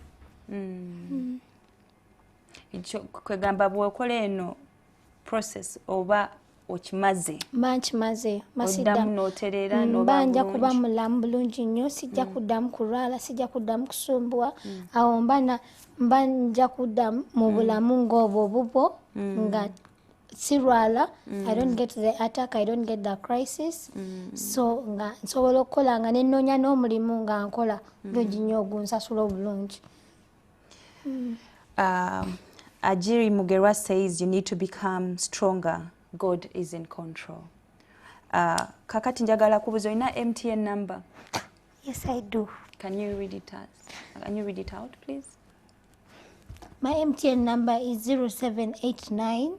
Kwegamba bw'okola eno process oba okimaze? Manchimaze. Oddamu n'otereera n'oba mbanja bulungi? kuba mulamu bulungi nnyo, sijja kuddamu kulwala, sijja kuddamu kusumbua. Awo mbanja kuddamu mu bulamu ng'obwo bubwo nga sirwala. I don't get the attack, I don't get the crisis. So nga nsobola okukola nga nenoonya n'omulimu nga nkola bulungi nnyo ogunsasula obulungi. Ajiri Mugerwa says you need to become stronger. God is in control. Kakati njagala kubuuza, olina MTN number? Yes, I do. Can you read it out, please? My MTN number is 0789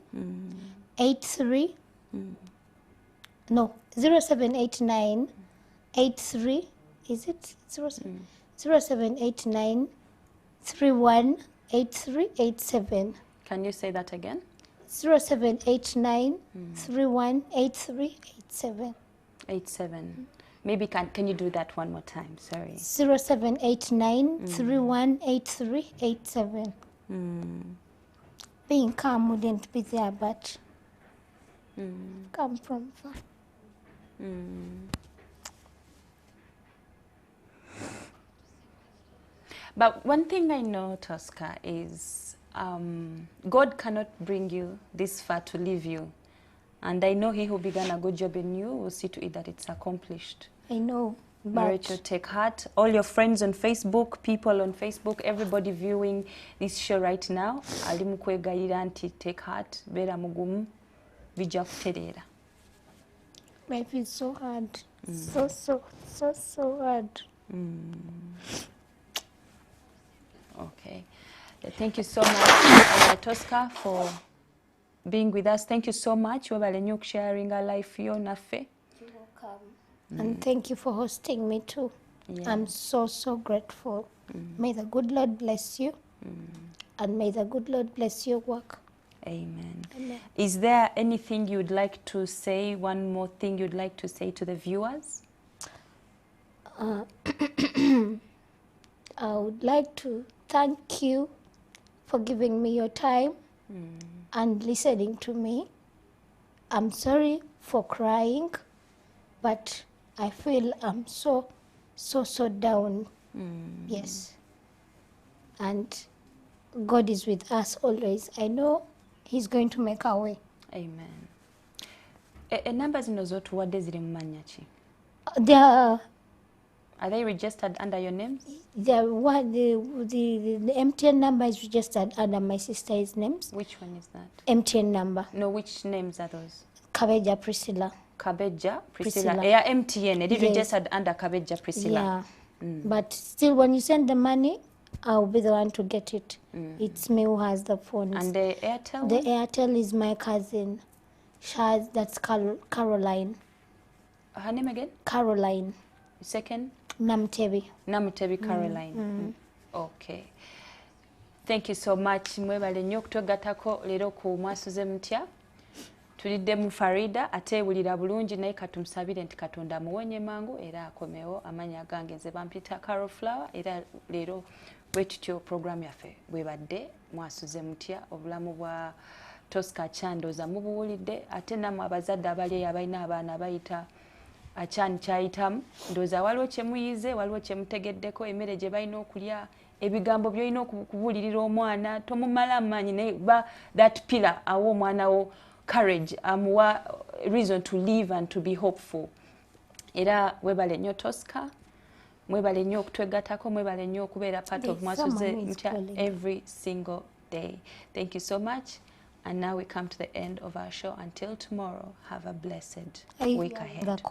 83 no 0789 83 is it 0789 318387. Can you say that again? 0789 318387. 87. Maybe can you do that one more time? Sorry. 0789 318387. Being calm wouldn't be there, but come from far. But one thing I know, Tosika, is God cannot bring you this far to leave you. And I know he who began a good job in you will see to it that it's accomplished. I know, but Rachel, take heart. All your friends on Facebook, people on Facebook, everybody viewing this show right now, ali mukwegayira nti take heart, beera mugumu, bijja kutereera. life is so hard. So hard. Okay. Thank you so much, Tosika, for being with us. Thank you so much. Webale nnyo sharing our life yo naffe. You're welcome. And thank you for hosting me too. Yeah. I'm so grateful. May the good Lord bless you. And may the good Lord bless your work. Amen. Amen. Is there anything you'd like to say, one more thing you'd like to say to the viewers? I would like to thank you for giving me your time and listening to me. I'm sorry for crying, but I feel I'm so down. Yes. And God is with us always. I know He's going to make our way. Amen. Enamba zino z'otuwadde ziri mu mannya ki? Are they registered under your names? The MTN number is registered under my sister's names. Which one is that? MTN number. No, which names are those? Kabeja Priscilla. Kabeja Priscilla. Yeah, MTN. It is registered under Kabeja Priscilla. Yeah. But still, when you send the money, I'll be the one to get it. It's me who has the phones. And the Airtel? The Airtel is my cousin. That's Caroline. Her name again? Caroline. Second? Namtebi. Namutebi Caroline. Okay. Thank you so much. Mwebale nnyo okutwegattako leero ku mwasuze mutya. Tulidde mu Farida ate wulira bulungi naye katumusabire nti Katonda amuwonye mangu era akomewo. Amanya gange nze bampita Carol Flower era leero bwe tutyo program yaffe bwebadde mwasuze mutya obulamu bwa Tosika Chandoza mubuwulidde ate nammwe abazadde abali eyo abalina abaana bayita Achan kyayitamu ndowooza waliwo kye muyize waliwo kye mutegeddeko emmere gye balina okulya ebigambo by'olina okubuulirira omwana tomumala amaanyi naye ba that pillar awa omwana wo courage amuwa reason to live and to be hopeful. Era webale nnyo Tosika, mwebale nnyo okutwegattako, mwebale nnyo okubeera part of Mwasuze Mutya every single day. Thank you so much. And now we come to the end of our show. Until tomorrow, have a blessed week ahead.